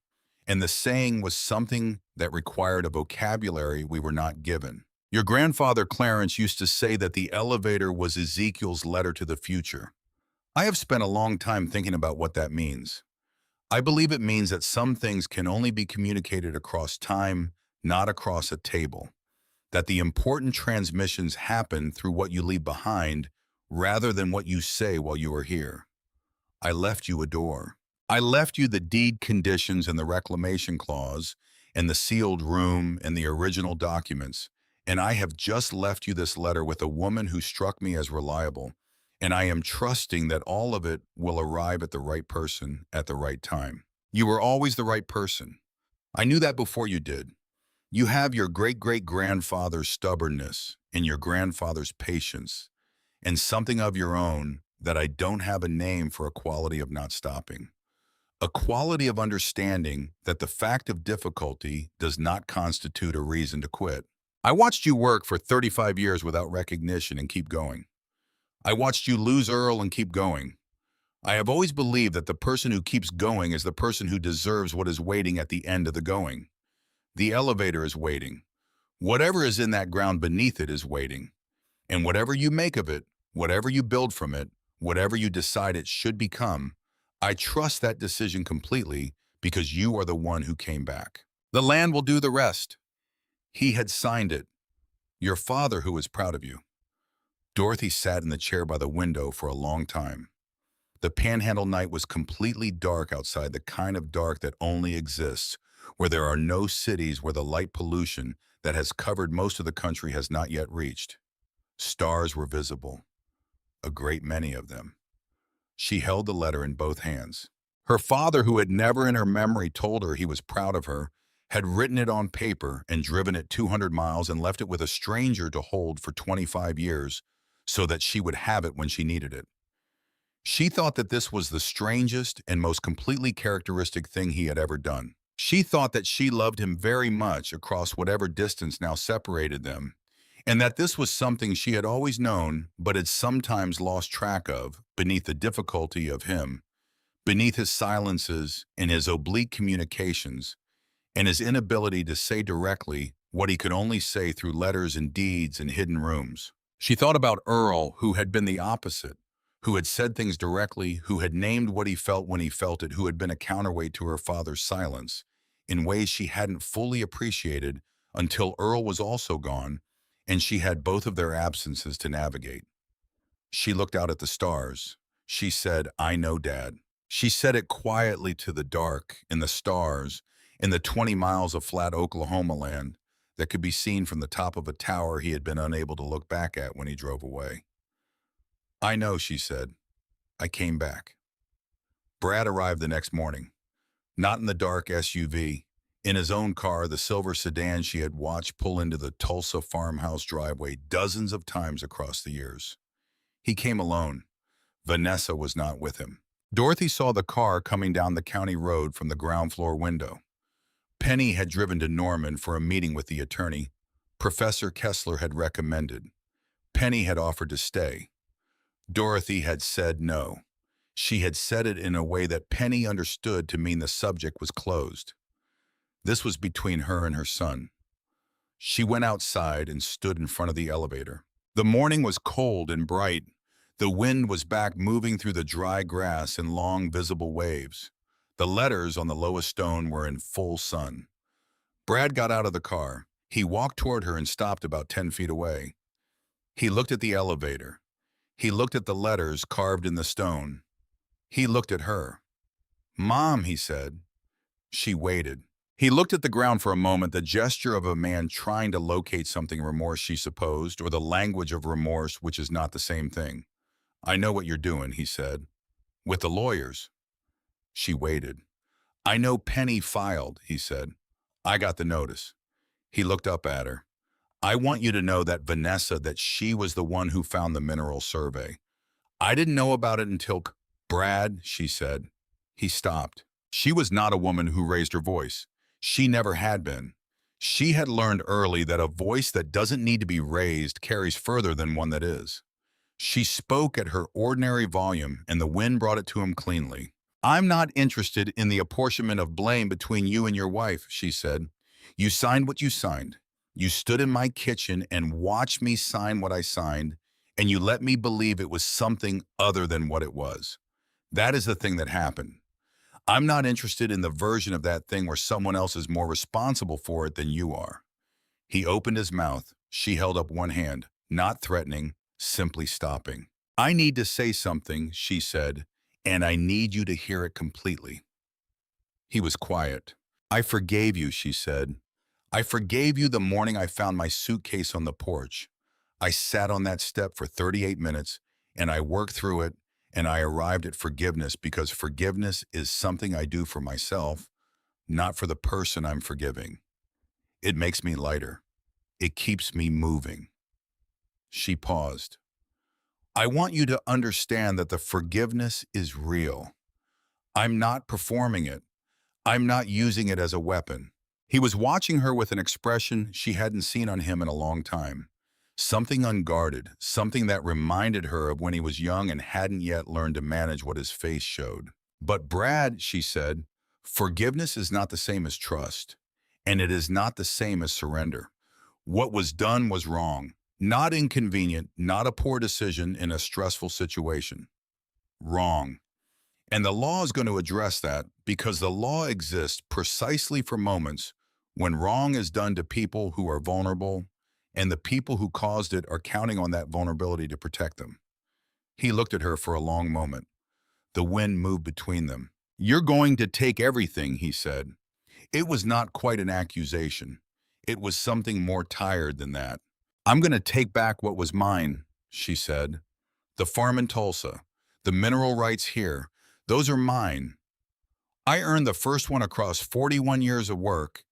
and the saying was something that required a vocabulary we were not given. Your grandfather Clarence used to say that the elevator was Ezekiel's letter to the future. I have spent a long time thinking about what that means. I believe it means that some things can only be communicated across time, not across a table. That the important transmissions happen through what you leave behind rather than what you say while you are here. I left you a door. I left you the deed conditions and the reclamation clause and the sealed room and the original documents, and I have just left you this letter with a woman who struck me as reliable, and I am trusting that all of it will arrive at the right person at the right time. You were always the right person. I knew that before you did. You have your great-great-grandfather's stubbornness and your grandfather's patience, and something of your own that I don't have a name for, a quality of not stopping. A quality of understanding that the fact of difficulty does not constitute a reason to quit. I watched you work for 35 years without recognition and keep going. I watched you lose Earl and keep going. I have always believed that the person who keeps going is the person who deserves what is waiting at the end of the going. The elevator is waiting. Whatever is in that ground beneath it is waiting. And whatever you make of it, whatever you build from it, whatever you decide it should become, I trust that decision completely because you are the one who came back. The land will do the rest. He had signed it. Your father, who is proud of you." Dorothy sat in the chair by the window for a long time. The panhandle night was completely dark outside, the kind of dark that only exists where there are no cities, where the light pollution that has covered most of the country has not yet reached. Stars were visible, a great many of them. She held the letter in both hands. Her father, who had never in her memory told her he was proud of her, had written it on paper and driven it 200 miles and left it with a stranger to hold for 25 years so that she would have it when she needed it. She thought that this was the strangest and most completely characteristic thing he had ever done. She thought that she loved him very much across whatever distance now separated them, and that this was something she had always known but had sometimes lost track of beneath the difficulty of him, beneath his silences and his oblique communications, and his inability to say directly what he could only say through letters and deeds and hidden rooms. She thought about Earl, who had been the opposite, who had said things directly, who had named what he felt when he felt it, who had been a counterweight to her father's silence in ways she hadn't fully appreciated until Earl was also gone, and she had both of their absences to navigate. She looked out at the stars. She said, "I know, Dad." She said it quietly to the dark and the stars in the 20 miles of flat Oklahoma land that could be seen from the top of a tower he had been unable to look back at when he drove away. "I know," she said. "I came back." Brad arrived the next morning, not in the dark SUV, In his own car, the silver sedan she had watched pull into the Tulsa farmhouse driveway dozens of times across the years. He came alone. Vanessa was not with him. Dorothy saw the car coming down the county road from the ground floor window. Penny had driven to Norman for a meeting with the attorney Professor Kessler had recommended. Penny had offered to stay. Dorothy had said no. She had said it in a way that Penny understood to mean the subject was closed. This was between her and her son. She went outside and stood in front of the elevator. The morning was cold and bright. The wind was back moving through the dry grass in long visible waves. The letters on the lowest stone were in full sun. Brad got out of the car. He walked toward her and stopped about 10 feet away. He looked at the elevator. He looked at the letters carved in the stone. He looked at her. "Mom," he said. She waited. He looked at the ground for a moment, the gesture of a man trying to locate something remorse, she supposed, or the language of remorse, which is not the same thing. "I know what you're doing," he said. "With the lawyers." She waited. "I know Penny filed," he said. "I got the notice." He looked up at her. "I want you to know that Vanessa, that she was the one who found the mineral survey. I didn't know about it until Brad," she said. He stopped. She was not a woman who raised her voice. She never had been. She had learned early that a voice that doesn't need to be raised carries further than one that is. She spoke at her ordinary volume, and the wind brought it to him cleanly. "I'm not interested in the apportionment of blame between you and your wife," she said. "You signed what you signed. You stood in my kitchen and watched me sign what I signed, and you let me believe it was something other than what it was. That is the thing that happened. I'm not interested in the version of that thing where someone else is more responsible for it than you are." He opened his mouth. She held up one hand, not threatening, simply stopping. "I need to say something," she said, "and I need you to hear it completely." He was quiet. "I forgave you," she said. "I forgave you the morning I found my suitcase on the porch. I sat on that step for 38 minutes, and I worked through it, and I arrived at forgiveness because forgiveness is something I do for myself, not for the person I'm forgiving. It makes me lighter. It keeps me moving." She paused. "I want you to understand that the forgiveness is real. I'm not performing it. I'm not using it as a weapon." He was watching her with an expression she hadn't seen on him in a long time. Something unguarded, something that reminded her of when he was young and hadn't yet learned to manage what his face showed. "But Brad," she said, "forgiveness is not the same as trust, and it is not the same as surrender. What was done was wrong, not inconvenient, not a poor decision in a stressful situation. Wrong. And the law is going to address that because the law exists precisely for moments when wrong is done to people who are vulnerable, and the people who caused it are counting on that vulnerability to protect them." He looked at her for a long moment. The wind moved between them. "You're going to take everything," he said. It was not quite an accusation. It was something more tired than that. "I'm going to take back what was mine," she said. "The farm in Tulsa, the mineral rights here, those are mine. I earned the first one across 41 years of work,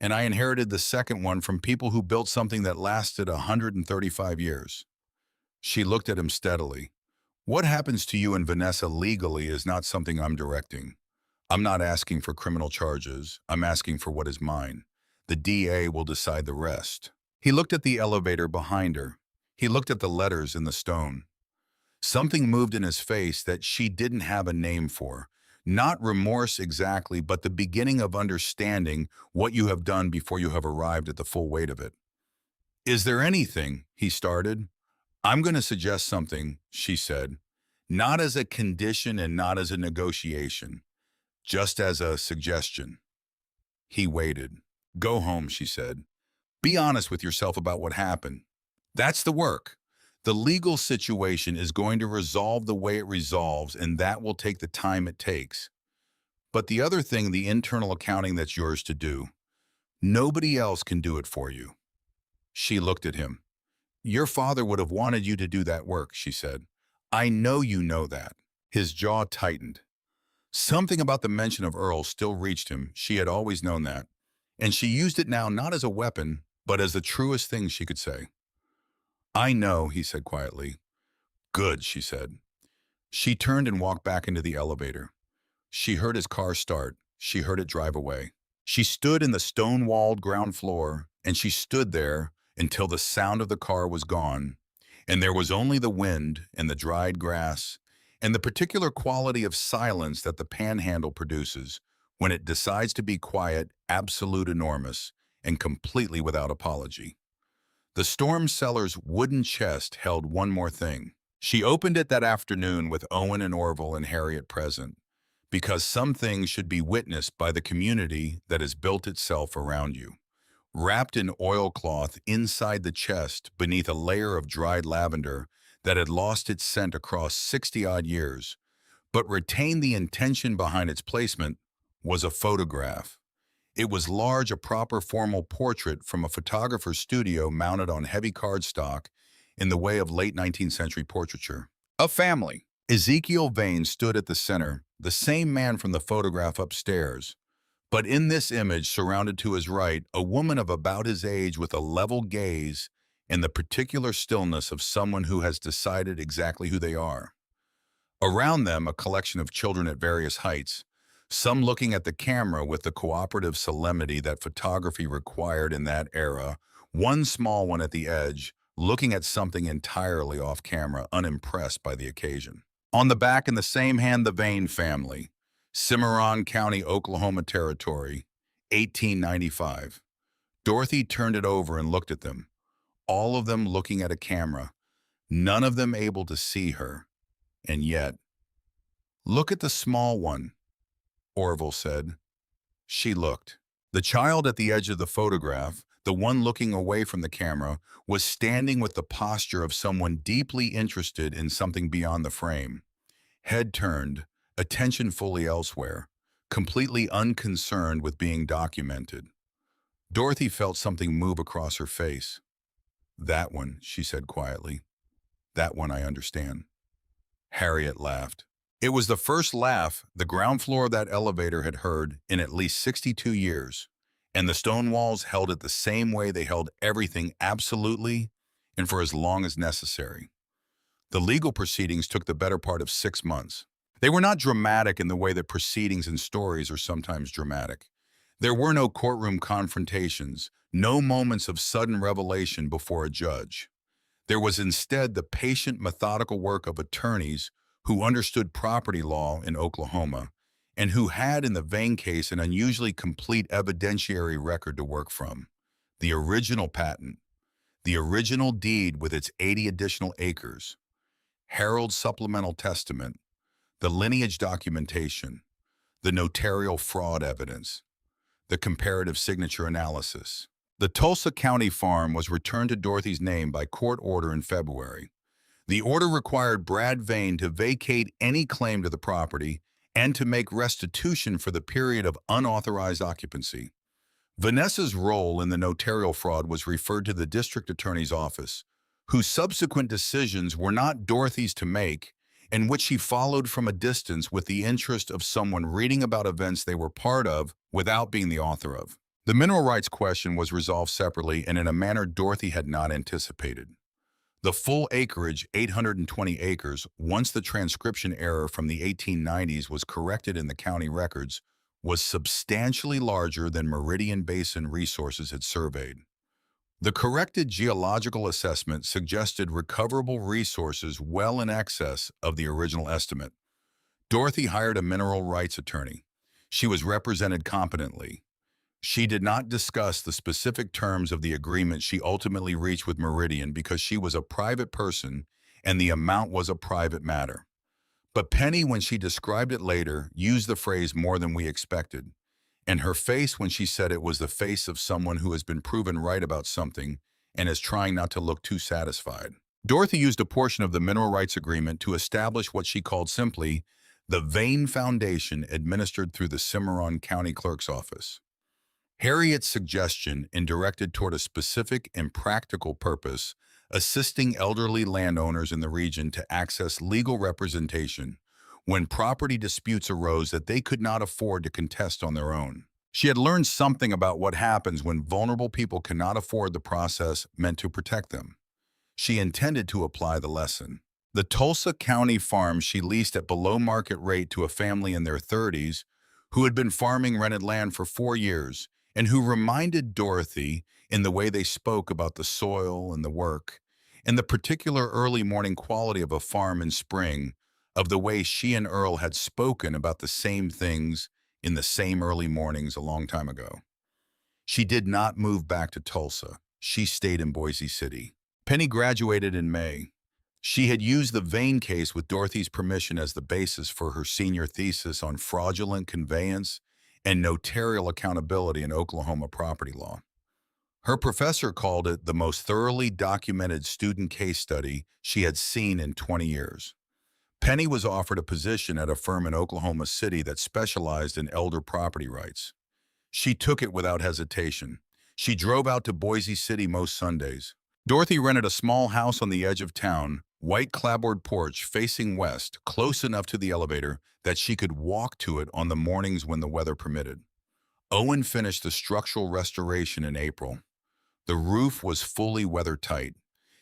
and I inherited the second one from people who built something that lasted 135 years. She looked at him steadily. "What happens to you and Vanessa legally is not something I'm directing. I'm not asking for criminal charges. I'm asking for what is mine. The DA will decide the rest." He looked at the elevator behind her. He looked at the letters in the stone. Something moved in his face that she didn't have a name for. Not remorse exactly, but the beginning of understanding what you have done before you have arrived at the full weight of it. "Is there anything?" he started. "I'm going to suggest something," she said. "Not as a condition and not as a negotiation, just as a suggestion." He waited. "Go home," she said. "Be honest with yourself about what happened. That's the work. The legal situation is going to resolve the way it resolves, and that will take the time it takes. But the other thing, the internal accounting, that's yours to do. Nobody else can do it for you." She looked at him. "Your father would have wanted you to do that work," she said. "I know you know that." His jaw tightened. Something about the mention of Earl still reached him. She had always known that. and she used it now not as a weapon, but as the truest thing she could say. "I know," he said quietly. "Good," she said. She turned and walked back into the elevator. She heard his car start. She heard it drive away. She stood in the stone-walled ground floor, and she stood there until the sound of the car was gone, and there was only the wind and the dried grass and the particular quality of silence that the panhandle produces when it decides to be quiet, absolute, enormous, and completely without apology. The storm cellar's wooden chest held one more thing. She opened it that afternoon with Owen and Orville and Harriet present, because some things should be witnessed by the community that has built itself around you. Wrapped in oilcloth inside the chest beneath a layer of dried lavender that had lost its scent across 60-odd years, but retained the intention behind its placement, was a photograph. It was large, a proper formal portrait from a photographer's studio mounted on heavy cardstock in the way of late 19th century portraiture. A family. Ezekiel Vane stood at the center, the same man from the photograph upstairs. But in this image, surrounded to his right, a woman of about his age with a level gaze and the particular stillness of someone who has decided exactly who they are. Around them, a collection of children at various heights, some looking at the camera with the cooperative solemnity that photography required in that era, one small one at the edge, looking at something entirely off camera, unimpressed by the occasion. On the back, in the same hand, the Vane family, Cimarron County, Oklahoma Territory, 1895. Dorothy turned it over and looked at them, all of them looking at a camera, none of them able to see her, and yet, "Look at the small one," Orville said. She looked. The child at the edge of the photograph, the one looking away from the camera, was standing with the posture of someone deeply interested in something beyond the frame. Head turned, attention fully elsewhere, completely unconcerned with being documented. Dorothy felt something move across her face. "That one," she said quietly. "That one I understand." Harriet laughed. It was the first laugh the ground floor of that elevator had heard in at least 62 years, and the stone walls held it the same way they held everything, absolutely and for as long as necessary. The legal proceedings took the better part of 6 months. They were not dramatic in the way that proceedings and stories are sometimes dramatic. There were no courtroom confrontations, no moments of sudden revelation before a judge. There was instead the patient, methodical work of attorneys who understood property law in Oklahoma and who had in the Vane case an unusually complete evidentiary record to work from. The original patent, the original deed with its 80 additional acres, Harold's supplemental testament, the lineage documentation, the notarial fraud evidence, the comparative signature analysis. The Tulsa County farm was returned to Dorothy's name by court order in February. The order required Brad Vane to vacate any claim to the property and to make restitution for the period of unauthorized occupancy. Vanessa's role in the notarial fraud was referred to the district attorney's office, whose subsequent decisions were not Dorothy's to make, and which she followed from a distance with the interest of someone reading about events they were part of without being the author of. The mineral rights question was resolved separately and in a manner Dorothy had not anticipated. The full acreage, 820 acres, once the transcription error from the 1890s was corrected in the county records, was substantially larger than Meridian Basin Resources had surveyed. The corrected geological assessment suggested recoverable resources well in excess of the original estimate. Dorothy hired a mineral rights attorney. She was represented competently. She did not discuss the specific terms of the agreement she ultimately reached with Meridian because she was a private person and the amount was a private matter. But Penny, when she described it later, used the phrase "more than we expected." And her face when she said it was the face of someone who has been proven right about something and is trying not to look too satisfied. Dorothy used a portion of the mineral rights agreement to establish what she called simply the Vane Foundation administered through the Cimarron County Clerk's Office. Harriet's suggestion and directed toward a specific and practical purpose, assisting elderly landowners in the region to access legal representation when property disputes arose that they could not afford to contest on their own. She had learned something about what happens when vulnerable people cannot afford the process meant to protect them. She intended to apply the lesson. The Tulsa County farm she leased at below market rate to a family in their 30s who had been farming rented land for 4 years and who reminded Dorothy in the way they spoke about the soil and the work and the particular early morning quality of a farm in spring of the way she and Earl had spoken about the same things in the same early mornings a long time ago. She did not move back to Tulsa. She stayed in Boise City. Penny graduated in May. She had used the Vane case with Dorothy's permission as the basis for her senior thesis on fraudulent conveyance and notarial accountability in Oklahoma property law. Her professor called it the most thoroughly documented student case study she had seen in 20 years. Penny was offered a position at a firm in Oklahoma City that specialized in elder property rights. She took it without hesitation. She drove out to Boise City most Sundays. Dorothy rented a small house on the edge of town, white clapboard porch facing west, close enough to the elevator that she could walk to it on the mornings when the weather permitted. Owen finished the structural restoration in April. The roof was fully weather-tight.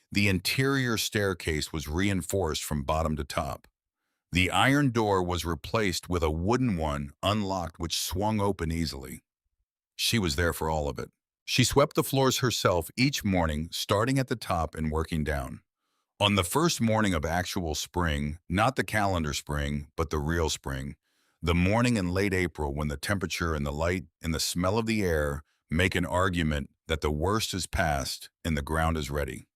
The interior staircase was reinforced from bottom to top. The iron door was replaced with a wooden one, unlocked, which swung open easily. She was there for all of it. She swept the floors herself each morning, starting at the top and working down. On the first morning of actual spring, not the calendar spring, but the real spring, the morning in late April when the temperature and the light and the smell of the air make an argument that the worst is past and the ground is ready.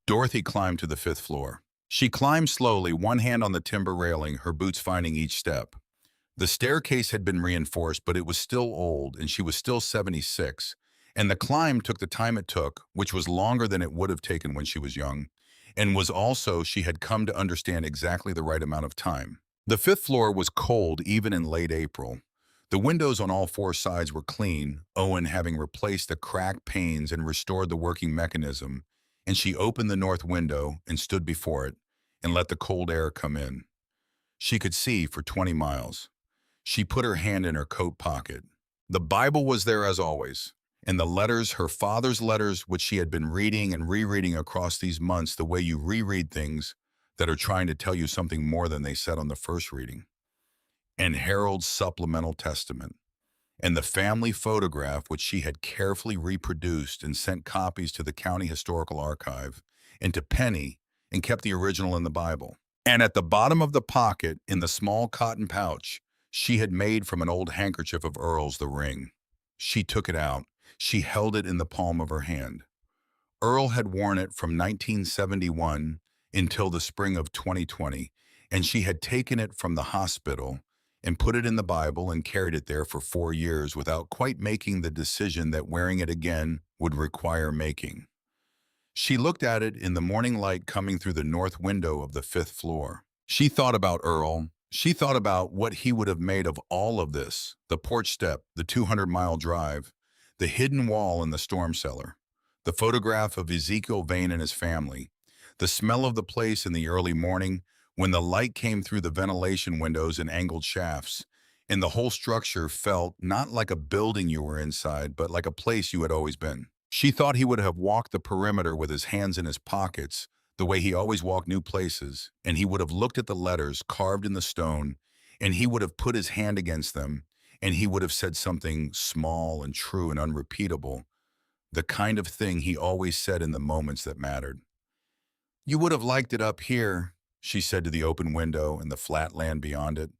Dorothy climbed to the 5th floor. She climbed slowly, one hand on the timber railing, her boots finding each step. The staircase had been reinforced, but it was still old, and she was still 76, and the climb took the time it took, which was longer than it would have taken when she was young, and was also, she had come to understand, exactly the right amount of time. The 5th floor was cold even in late April. The windows on all 4 sides were clean, Owen having replaced the cracked panes and restored the working mechanism, and she opened the north window and stood before it and let the cold air come in. She could see for 20 miles. She put her hand in her coat pocket. The Bible was there as always, and the letters, her father's letters, which she had been reading and rereading across these months the way you reread things that are trying to tell you something more than they said on the first reading. And Harold's supplemental testament, and the family photograph which she had carefully reproduced and sent copies to the County Historical Archive and to Penny and kept the original in the Bible. And at the bottom of the pocket, in the small cotton pouch she had made from an old handkerchief of Earl's, the ring. She took it out. She held it in the palm of her hand. Earl had worn it from 1971 until the spring of 2020, and she had taken it from the hospital and put it in the Bible and carried it there for 4 years without quite making the decision that wearing it again would require making. She looked at it in the morning light coming through the north window of the 5th floor. She thought about Earl. She thought about what he would have made of all of this, the porch step, the 200-mile drive, the hidden wall in the storm cellar, the photograph of Ezekiel Vane and his family, the smell of the place in the early morning when the light came through the ventilation windows and angled shafts, and the whole structure felt not like a building you were inside, but like a place you had always been. She thought he would have walked the perimeter with his hands in his pockets, the way he always walked new places, and he would have looked at the letters carved in the stone, and he would have put his hand against them, and he would have said something small and true and unrepeatable, the kind of thing he always said in the moments that mattered. "You would have liked it up here," she said to the open window and the flat land beyond it.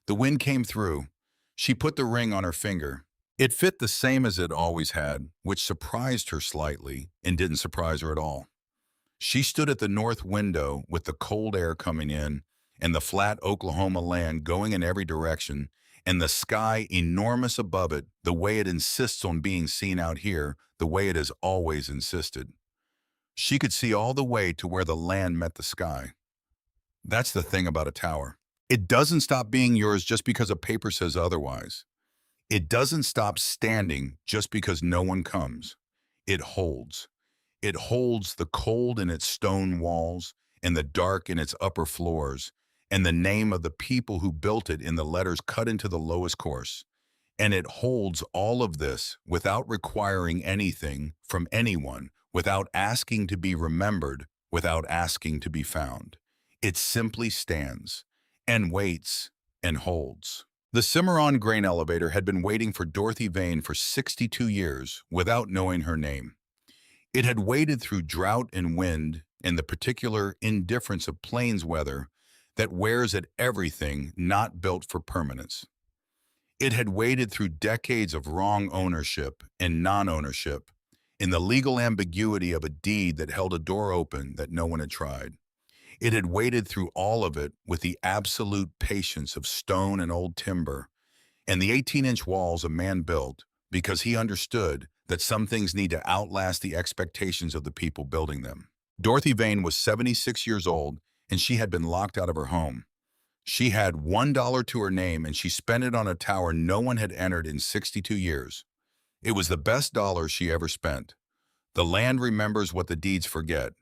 The wind came through. She put the ring on her finger. It fit the same as it always had, which surprised her slightly and didn't surprise her at all. She stood at the north window with the cold air coming in and the flat Oklahoma land going in every direction and the sky enormous above it, the way it insists on being seen out here, the way it has always insisted. She could see all the way to where the land met the sky. That's the thing about a tower. It doesn't stop being yours just because a paper says otherwise. It doesn't stop standing just because no one comes. It holds. It holds the cold in its stone walls and the dark in its upper floors, and the name of the people who built it in the letters cut into the lowest course. And it holds all of this without requiring anything from anyone, without asking to be remembered, without asking to be found. It simply stands and waits and holds. The Cimarron grain elevator had been waiting for Dorothy Vane for 62 years without knowing her name. It had waded through drought and wind and the particular indifference of plains weather that wears at everything not built for permanence. It had waded through decades of wrong ownership and non-ownership in the legal ambiguity of a deed that held a door open that no one had tried. It had waded through all of it with the absolute patience of stone and old timber and the 18-inch walls a man built because he understood that some things need to outlast the expectations of the people building them. Dorothy Vane was 76 years old, and she had been locked out of her home. She had $1 to her name, and she spent it on a tower no one had entered in 62 years. It was the best dollar she ever spent. The land remembers what the deeds forget,